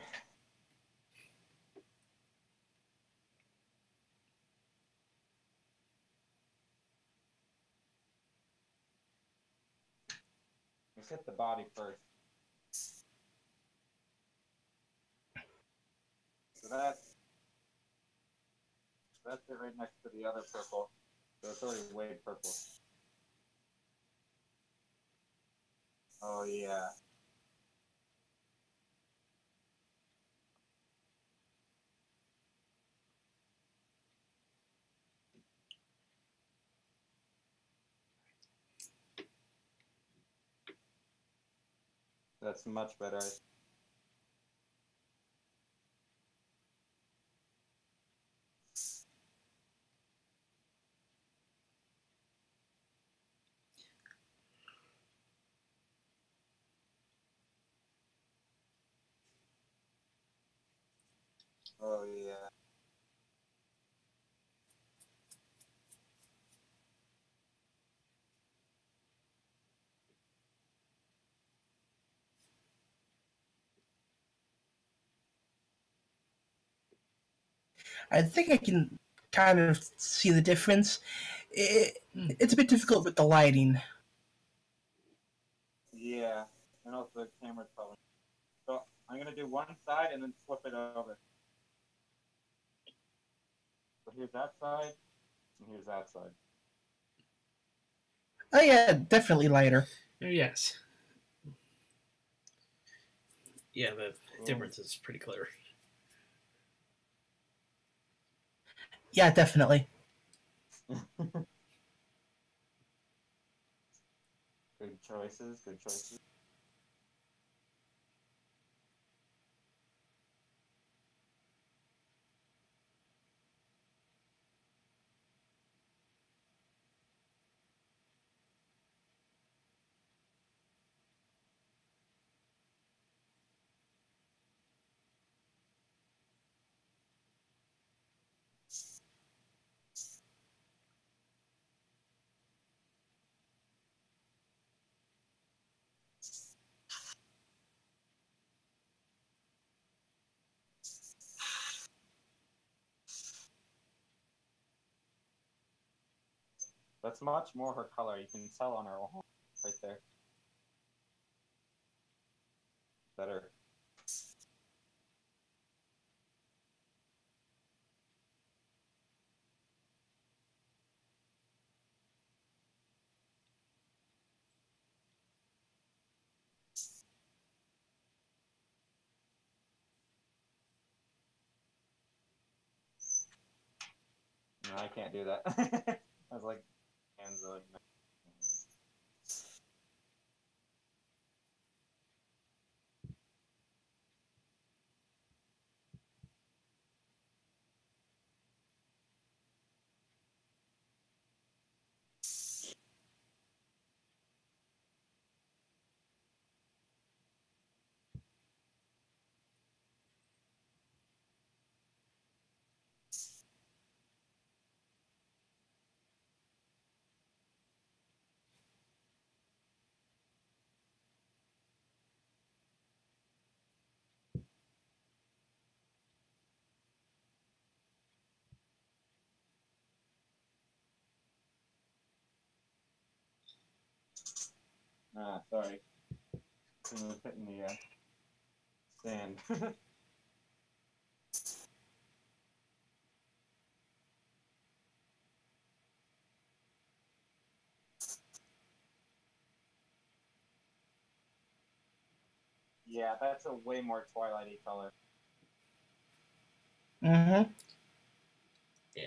Let's hit the body first. So that's it right next to the other purple. So it's already way purple. Oh yeah. That's much better. Oh yeah. I think I can kind of see the difference. It's a bit difficult with the lighting. Yeah. And also the camera's probably. So I'm gonna do one side and then flip it over. So here's that side, and here's that side. Oh yeah, definitely lighter. Oh, yes. Yeah, the difference is pretty clear. Yeah, definitely. Good choices, good choices. That's much more her color. You can tell on her wall right there. Better. No, I can't do that. I was like, hands like. Ah, sorry. It was hitting the sand. Yeah, that's a way more twilighty color. Mm-hmm. Yeah.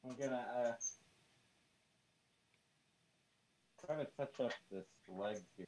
I'm gonna try to touch up this leg here.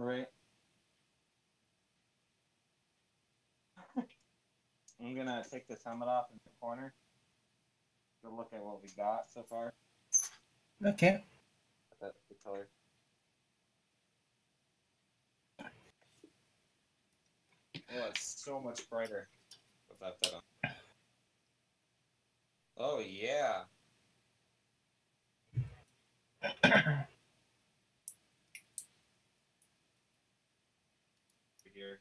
Right. I'm gonna take this helmet off in the corner to look at what we got so far. Okay. That's the color. Oh, it's so much brighter without that on. Oh, yeah. Here.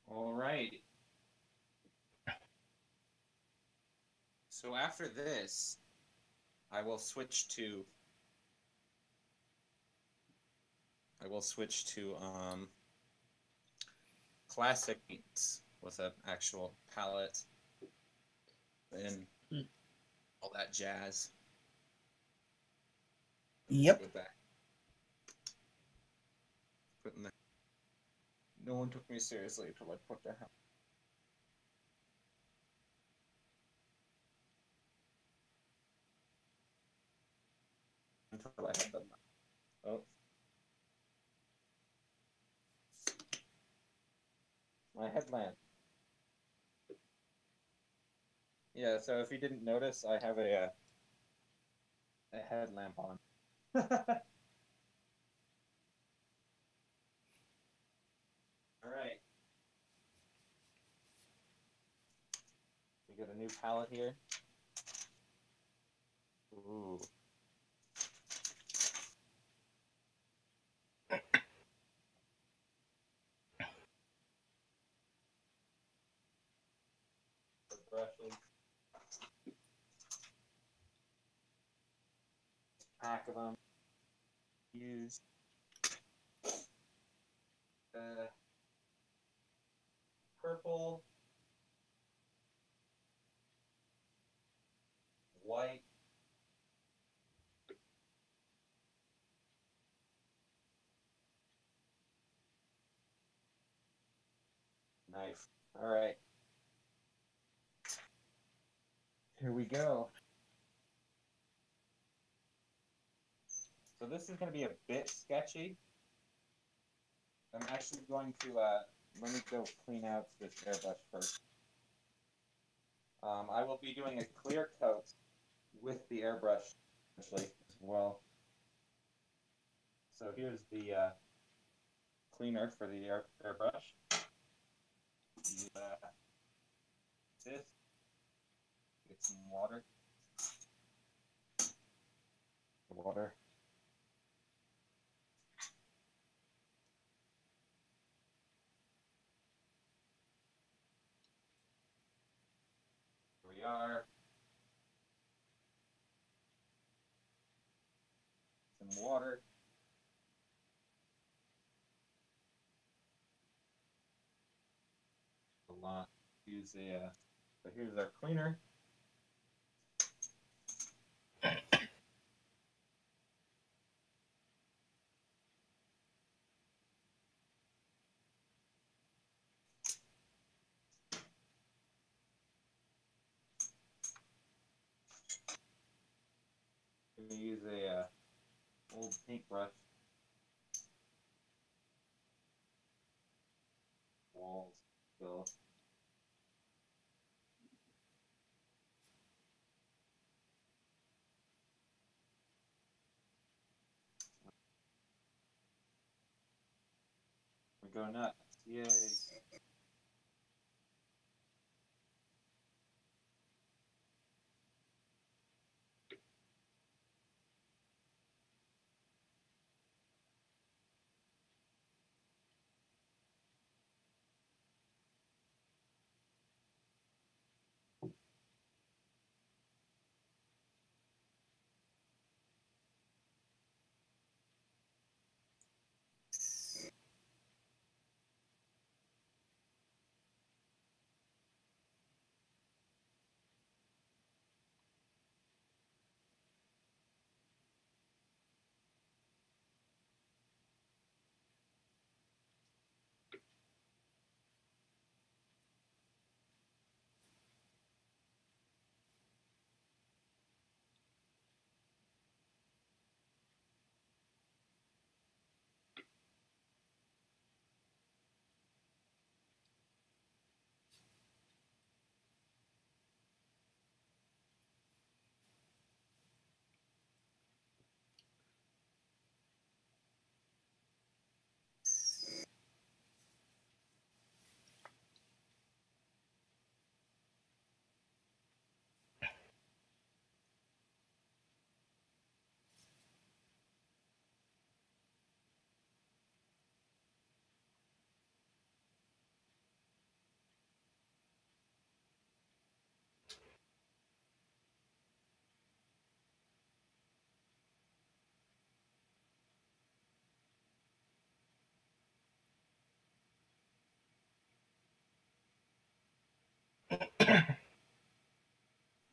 All right. So after this, I will switch to classic beats with an actual palette and all that jazz. Yep. Go back. Putting the... No one took me seriously until I put the helmet. Until I had the... Oh. My headlamp. Yeah, so if you didn't notice, I have a headlamp on. All right. We got a new palette here. Ooh. The brushes. Pack of them. Use. Purple. White. Knife. All right. Here we go. So this is going to be a bit sketchy. I'm actually going to, let me go clean out this airbrush first. I will be doing a clear coat with the airbrush essentially as well. So here's the cleaner for the airbrush. Use this. Get some water. Water. Here we are. Some water. A lot. Use a. So here's our cleaner. I'm gonna use a old paintbrush. go nuts. Yay.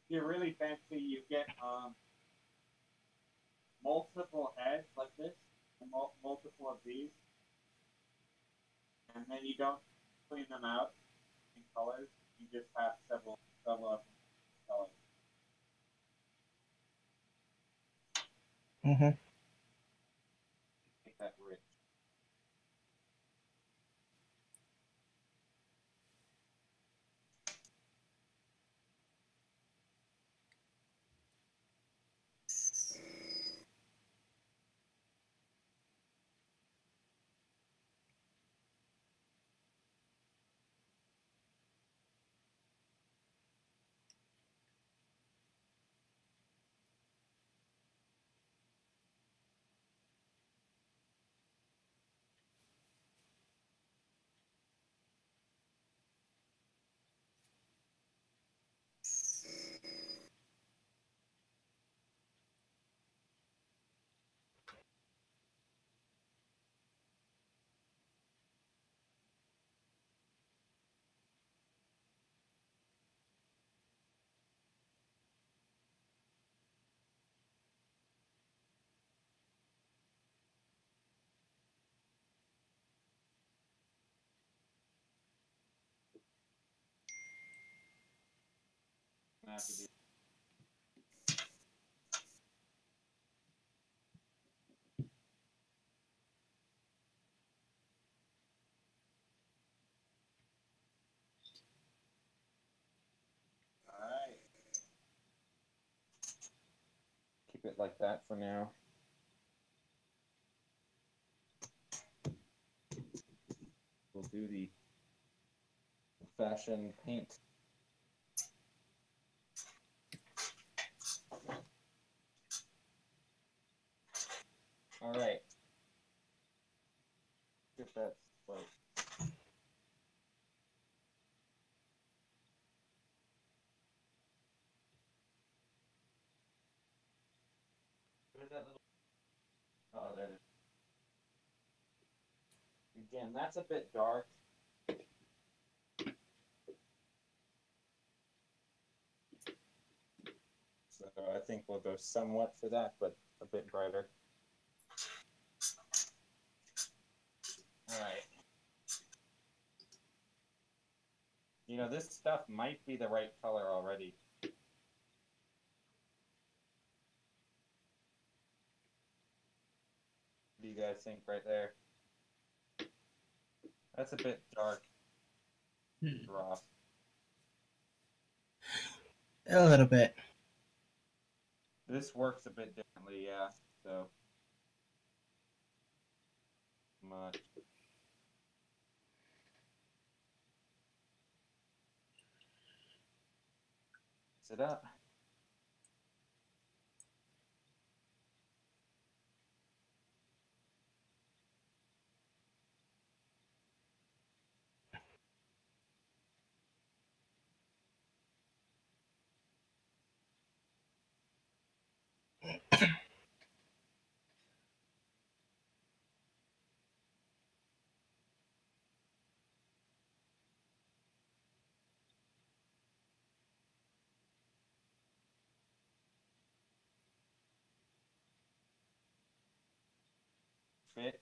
If you're really fancy, you get multiple heads like this, and multiple of these, and then you don't clean them out in colors. You just have several of colors. Mm-hmm. Make that rich. Alright. Keep it like that for now. We'll do the fashion paint. Alright. Get that spike. Where's that little... Oh, there it is. Again, that's a bit dark. So I think we'll go somewhat for that, but a bit brighter. Alright. You know, this stuff might be the right color already. What do you guys think right there? That's a bit dark. Rough. A little bit. This works a bit differently, yeah. So much. Mix it up. Bit,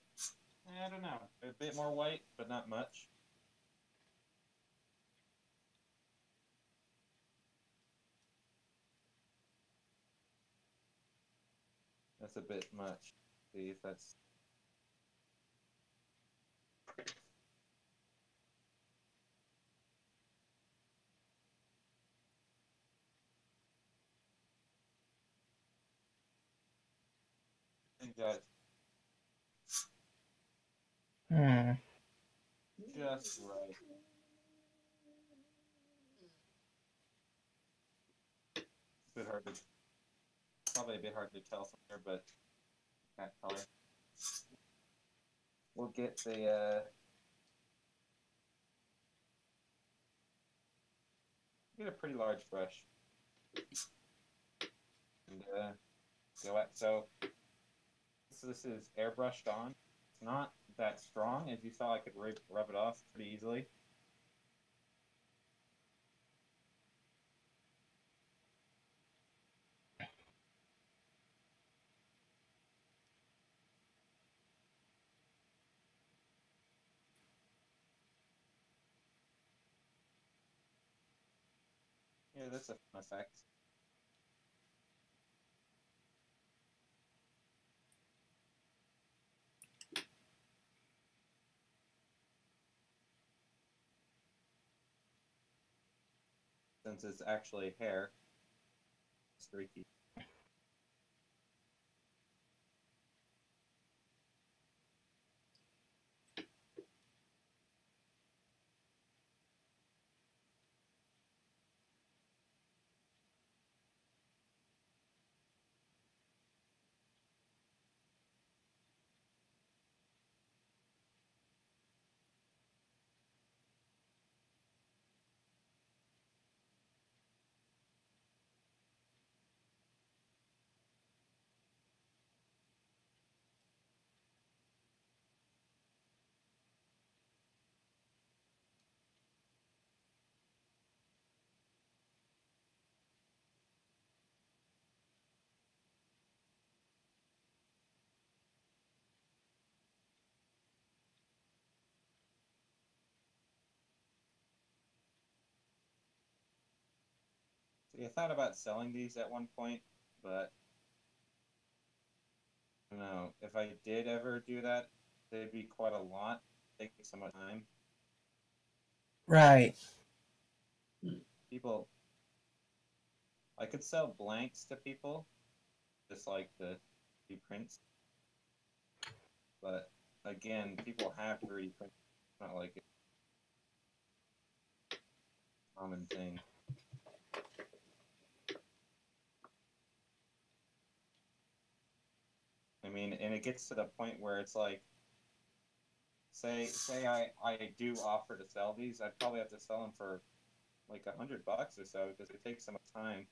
I don't know, a bit more white, but not much. That's a bit much. See if that's. I think that's Hmm. just right. It's a bit hard to, probably a bit hard to tell from here, but that color. We'll get the get a pretty large brush and go at so this is airbrushed on. It's not that strong. As you saw, I could rub it off pretty easily. Yeah, that's a fun effect. Since it's actually hair, streaky. See, I thought about selling these at one point, but I don't know. If I did ever do that, they'd be quite a lot. Take so much time. Right. People, I could sell blanks to people, just like the prints. But again, people have 3D print. It's not like a common thing. I mean, and it gets to the point where it's like, say I do offer to sell these, I'd probably have to sell them for like $100 or so because it takes so much time.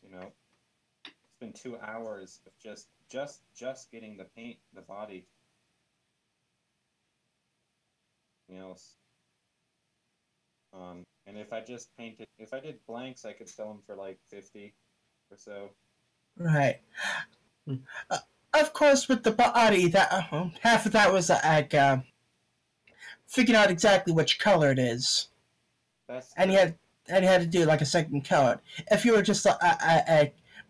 You know, it's been 2 hours of just getting the paint, the body. Anything else. And if I just painted, if I did blanks, I could sell them for like 50 or so. Right. Of course, with the body, that half of that was figuring out exactly which color it is, That's and true. you had to do like a second color. If you were just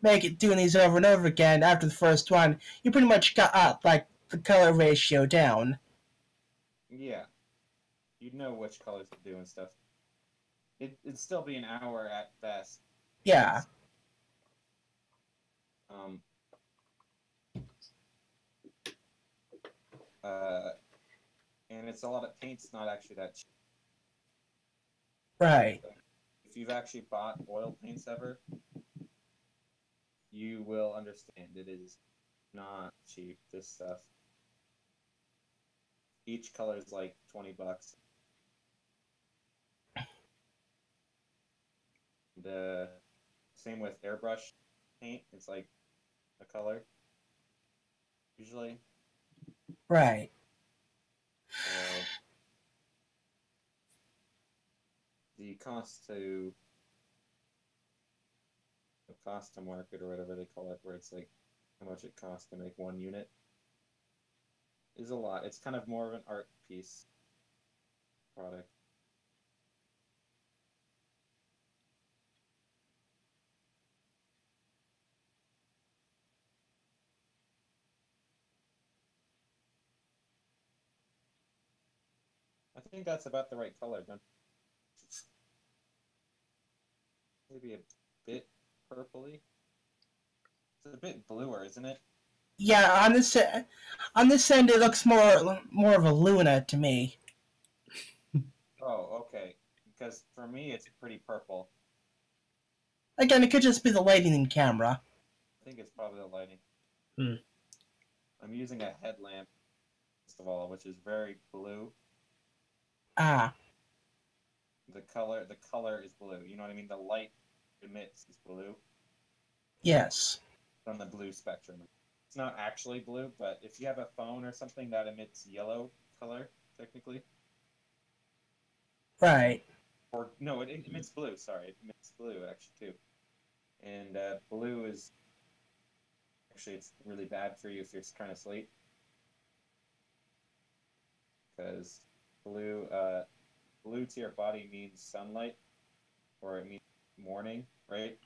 make it doing these over and over again after the first one, you pretty much got like the color ratio down. Yeah, you'd know which colors to do and stuff. It'd still be an hour at best. Yeah. Um, and it's a lot of paint's not actually that cheap. Right. If you've actually bought oil paints ever, you will understand it is not cheap, this stuff. Each color is like $20. The same with airbrush paint, it's like a color usually. Right. So the cost to market or whatever they call it, where it's like how much it costs to make one unit, is a lot. It's kind of more of an art piece product. I think that's about the right color, don't maybe a bit purpley. It's a bit bluer, isn't it? Yeah, on this end, it looks more of a Luna to me. Oh, okay. Because for me, it's pretty purple. Again, it could just be the lighting in camera. I think it's probably the lighting. Hmm. I'm using a headlamp, first of all, which is very blue. Ah, The color is blue. You know what I mean? The light emits is blue yes. from the blue spectrum. It's not actually blue, but if you have a phone or something that emits yellow color, technically, Right. or no, it emits blue. Sorry, it emits blue actually too. And blue is actually it's really bad for you if you're trying to sleep because blue to your body means sunlight or it means morning, right?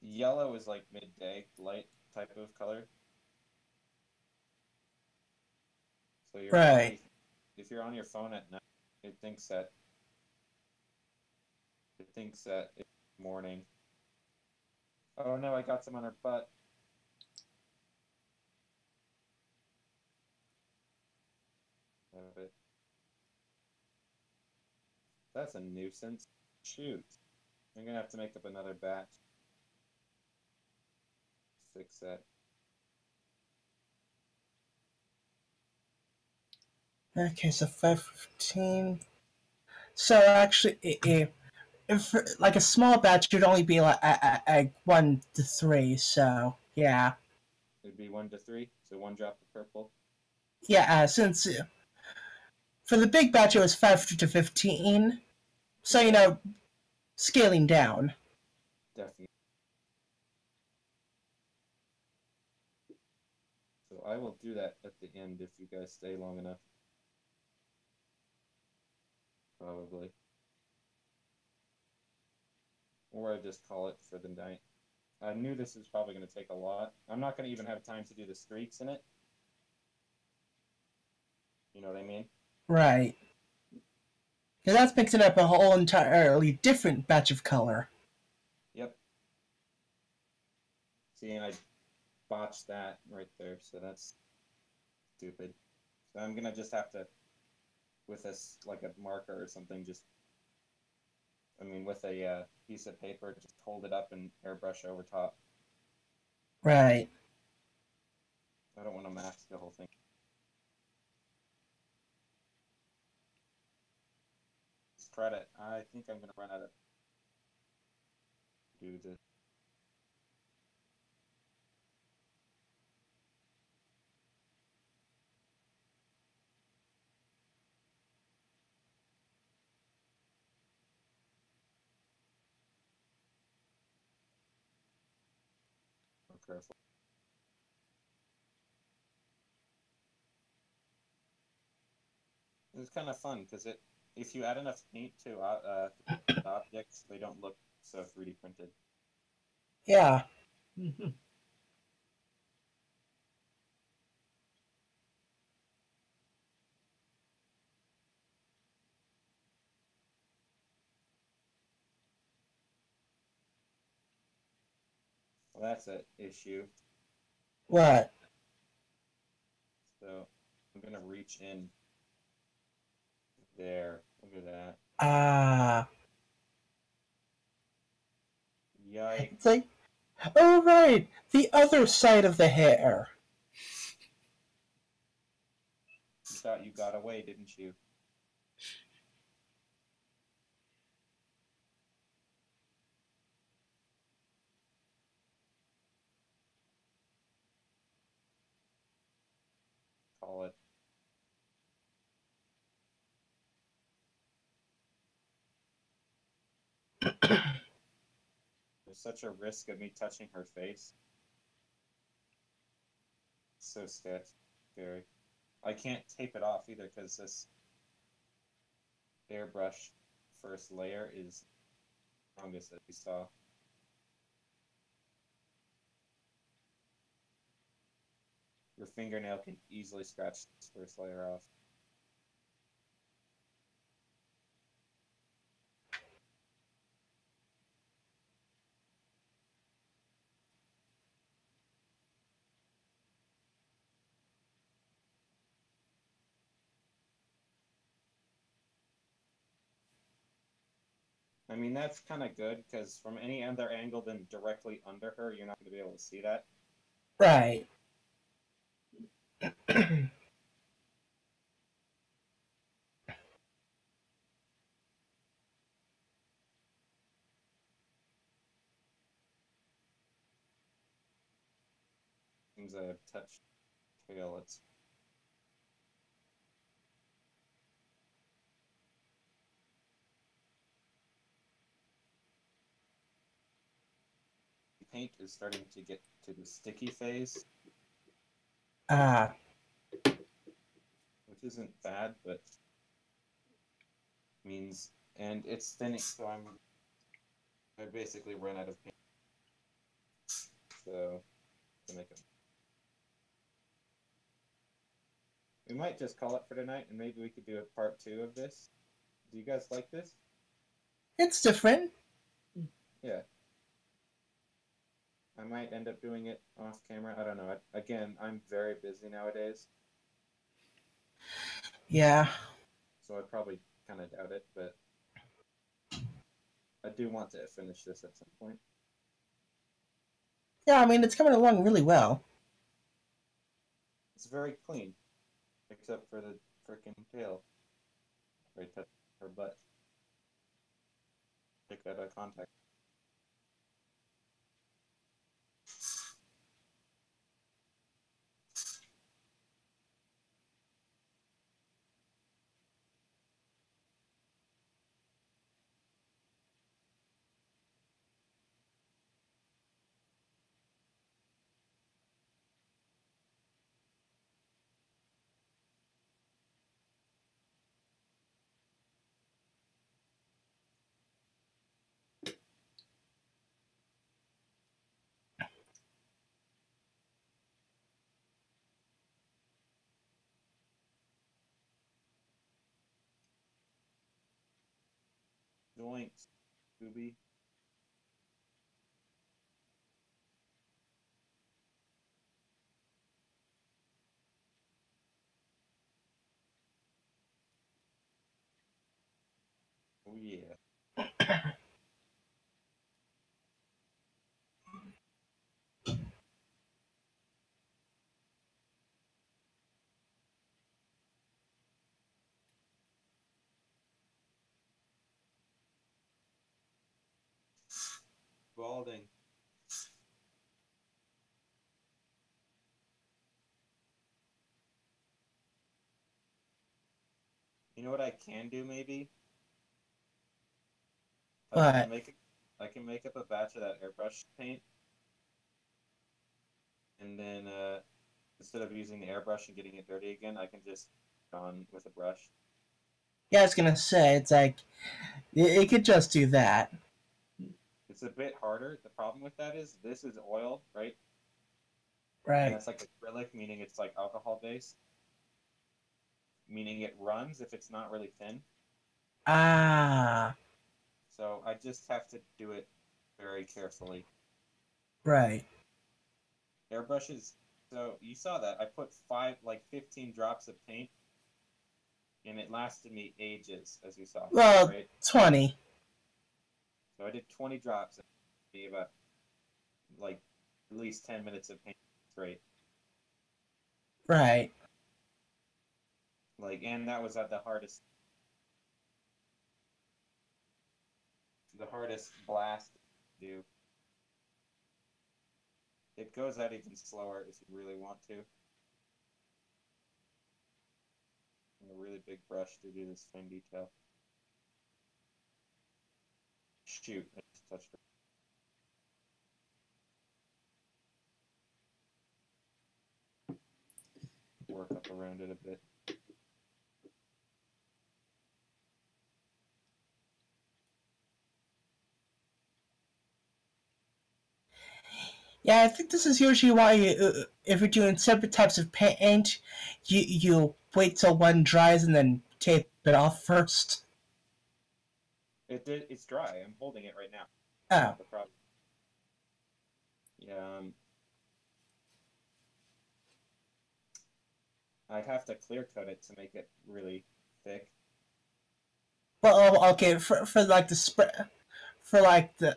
Yellow is like midday light type of color. So your Right. body, if you're on your phone at night, it thinks that it's morning. Oh no, I got some on her butt. Have it. That's a nuisance. Shoot. I'm gonna have to make up another batch. Fix that. Okay, so 515. So actually, if like a small batch, would only be like 1 to 3. So yeah, It'd be 1 to 3, so one drop of purple. yeah. Since for the big batch, it was 5 to 15. So scaling down. Definitely. So I will do that at the end if you guys stay long enough. Probably. Or I just call it for the night. I knew this was probably going to take a lot. I'm not going to even have time to do the streaks in it. You know what I mean? Right. Because that's mixing up a whole entirely different batch of color. Yep. See, and I botched that right there, so that's stupid. So I'm going to just have to, with this, like a marker or something, with a piece of paper, just hold it up and airbrush over top. Right. I don't want to mask the whole thing. Credit. I think I'm going to run out of do this. Be careful. It's kind of fun because if you add enough paint to objects, they don't look so 3D printed. Yeah. Well, that's an issue. What? So I'm gonna reach in there. Look at that. Ah, Yikes. it's like, oh right, the other side of the hair. You thought you got away, didn't you? Call it. There's such a risk of me touching her face. It's so scary. I can't tape it off either because this airbrush first layer is strongest, as you saw. Your fingernail can easily scratch this first layer off. I mean, that's kind of good because from any other angle than directly under her, you're not going to be able to see that. Right. Seems I have touched tail. It's paint is starting to get to the sticky phase, Ah, which isn't bad, but means and it's thinning, so I basically run out of paint. So to make it, we might just call it for tonight, and maybe we could do a part 2 of this. Do you guys like this? it's different. Yeah. I might end up doing it off camera. I don't know. Again, I'm very busy nowadays, Yeah. so I probably kind of doubt it, but I do want to finish this at some point. Yeah, I mean, it's coming along really well. It's very clean, except for the freaking tail. Right, touch her butt. Take that eye contact. Joints, Scooby. Oh yeah. Balding. You know what I can do maybe? I can But make I can make up a batch of that airbrush paint, and then instead of using the airbrush and getting it dirty again, I can just on with a brush. yeah, I was gonna say, it's like, it could just do that. It's a bit harder. The problem with that is this is oil, right? And Right. that's like acrylic, meaning it's like alcohol based, meaning it runs if it's not really thin. Ah, So I just have to do it very carefully. right. Airbrushes. So you saw that I put 15 drops of paint and it lasted me ages, as you saw. Well, Right? 20. So I did 20 drops. It took me about like at least 10 minutes of paint straight. Right. Like, and that was at the hardest blast to do. It goes out even slower if you really want to. And a really big brush to do this fine detail. Shoot, I just touched it. Work up around it a bit. Yeah, I think this is usually why if you're doing separate types of paint, you wait till one dries and then tape it off first. It's dry. I'm holding it right now. Oh. Not the problem. Yeah. I'd have to clear coat it to make it really thick. Well, okay, for like the spread, for like the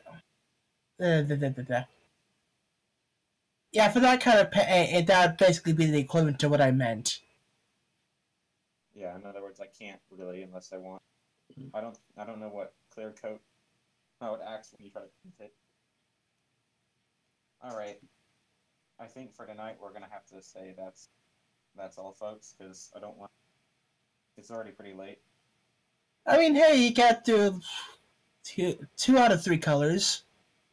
yeah, for that kind of paint, that would basically be the equivalent to what I meant. Yeah, in other words, I can't really unless I want. I don't know what clear coat, how it acts when you try to paint it. All right, I think for tonight we're gonna have to say that's all, folks, because I don't want. It's already pretty late. I mean, hey, you got the two out of three colors,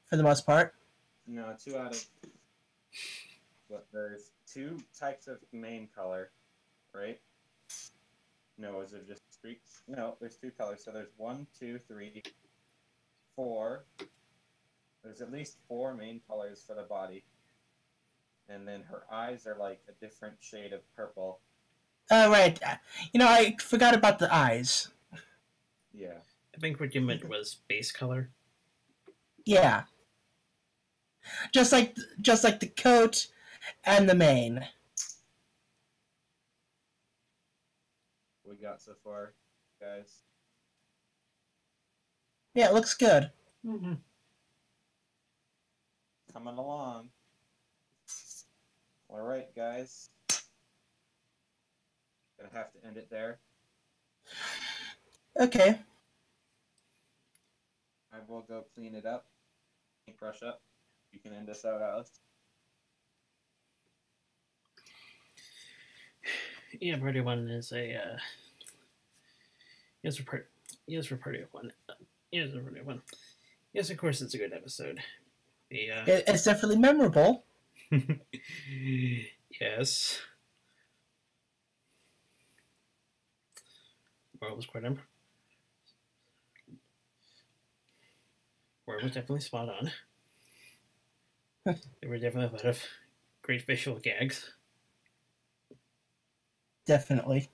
for the most part. No, 2 out of. But there's 2 types of main color, right? No, is it just streaks? No, there's 2 colors. So there's 1, 2, 3, 4. There's at least 4 main colors for the body. And then her eyes are like a different shade of purple. Right. You know, I forgot about the eyes. Yeah. I think what you meant was base color. Yeah. Just like the coat and the mane. What we got so far, guys? Yeah, it looks good. Mm-hmm. Coming along. All right, guys. Gonna have to end it there. Okay. I will go clean it up, brush up. You can end us out, Alice. Yeah, party one is a yes for party of one. Yes for party of one. Yes, of course, it's a good episode. It's definitely memorable. Yes. Moral was quite Moral was definitely spot on. There were definitely a lot of great visual gags. Definitely.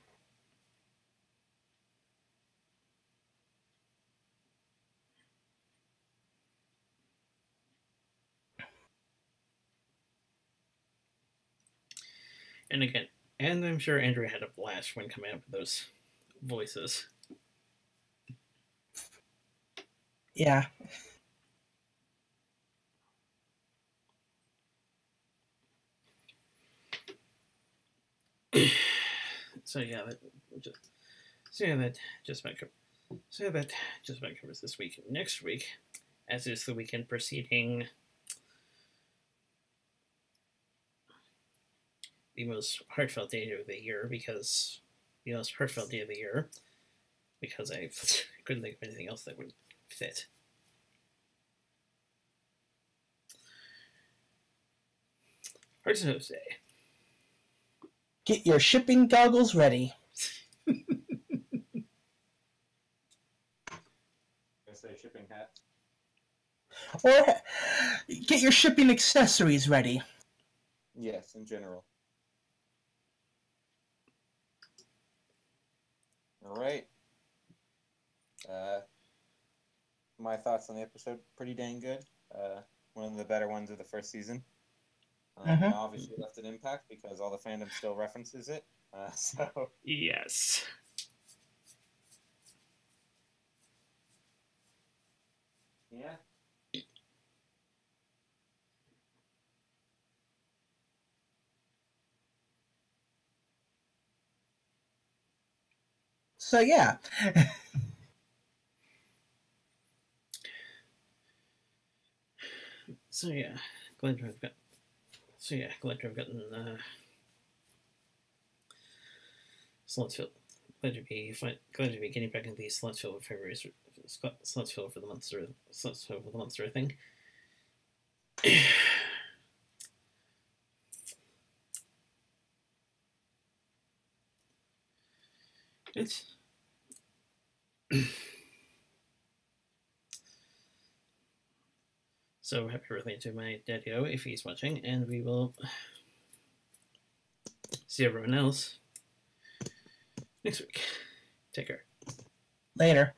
And again, and I'm sure Andrea had a blast when coming up with those voices. Yeah. So that just about covers this week. Next week, as is the weekend preceding the most heartfelt day of the year, because I couldn't think of anything else that would fit. Hard to say. Get your shipping goggles ready. I say shipping hats. Or get your shipping accessories ready. Yes, in general. All right. My thoughts on the episode, pretty dang good. One of the better ones of the first season. And obviously left an impact because all the fandom still references it. So yes. Yeah. So yeah. So yeah, glad to have got. So yeah, glad to have gotten slots filled. Glad to be getting back into these slots filled for February. Slots filled for the month sort of thing. It's so happy birthday to my daddy-o if he's watching, and we will see everyone else next week. Take care. Later.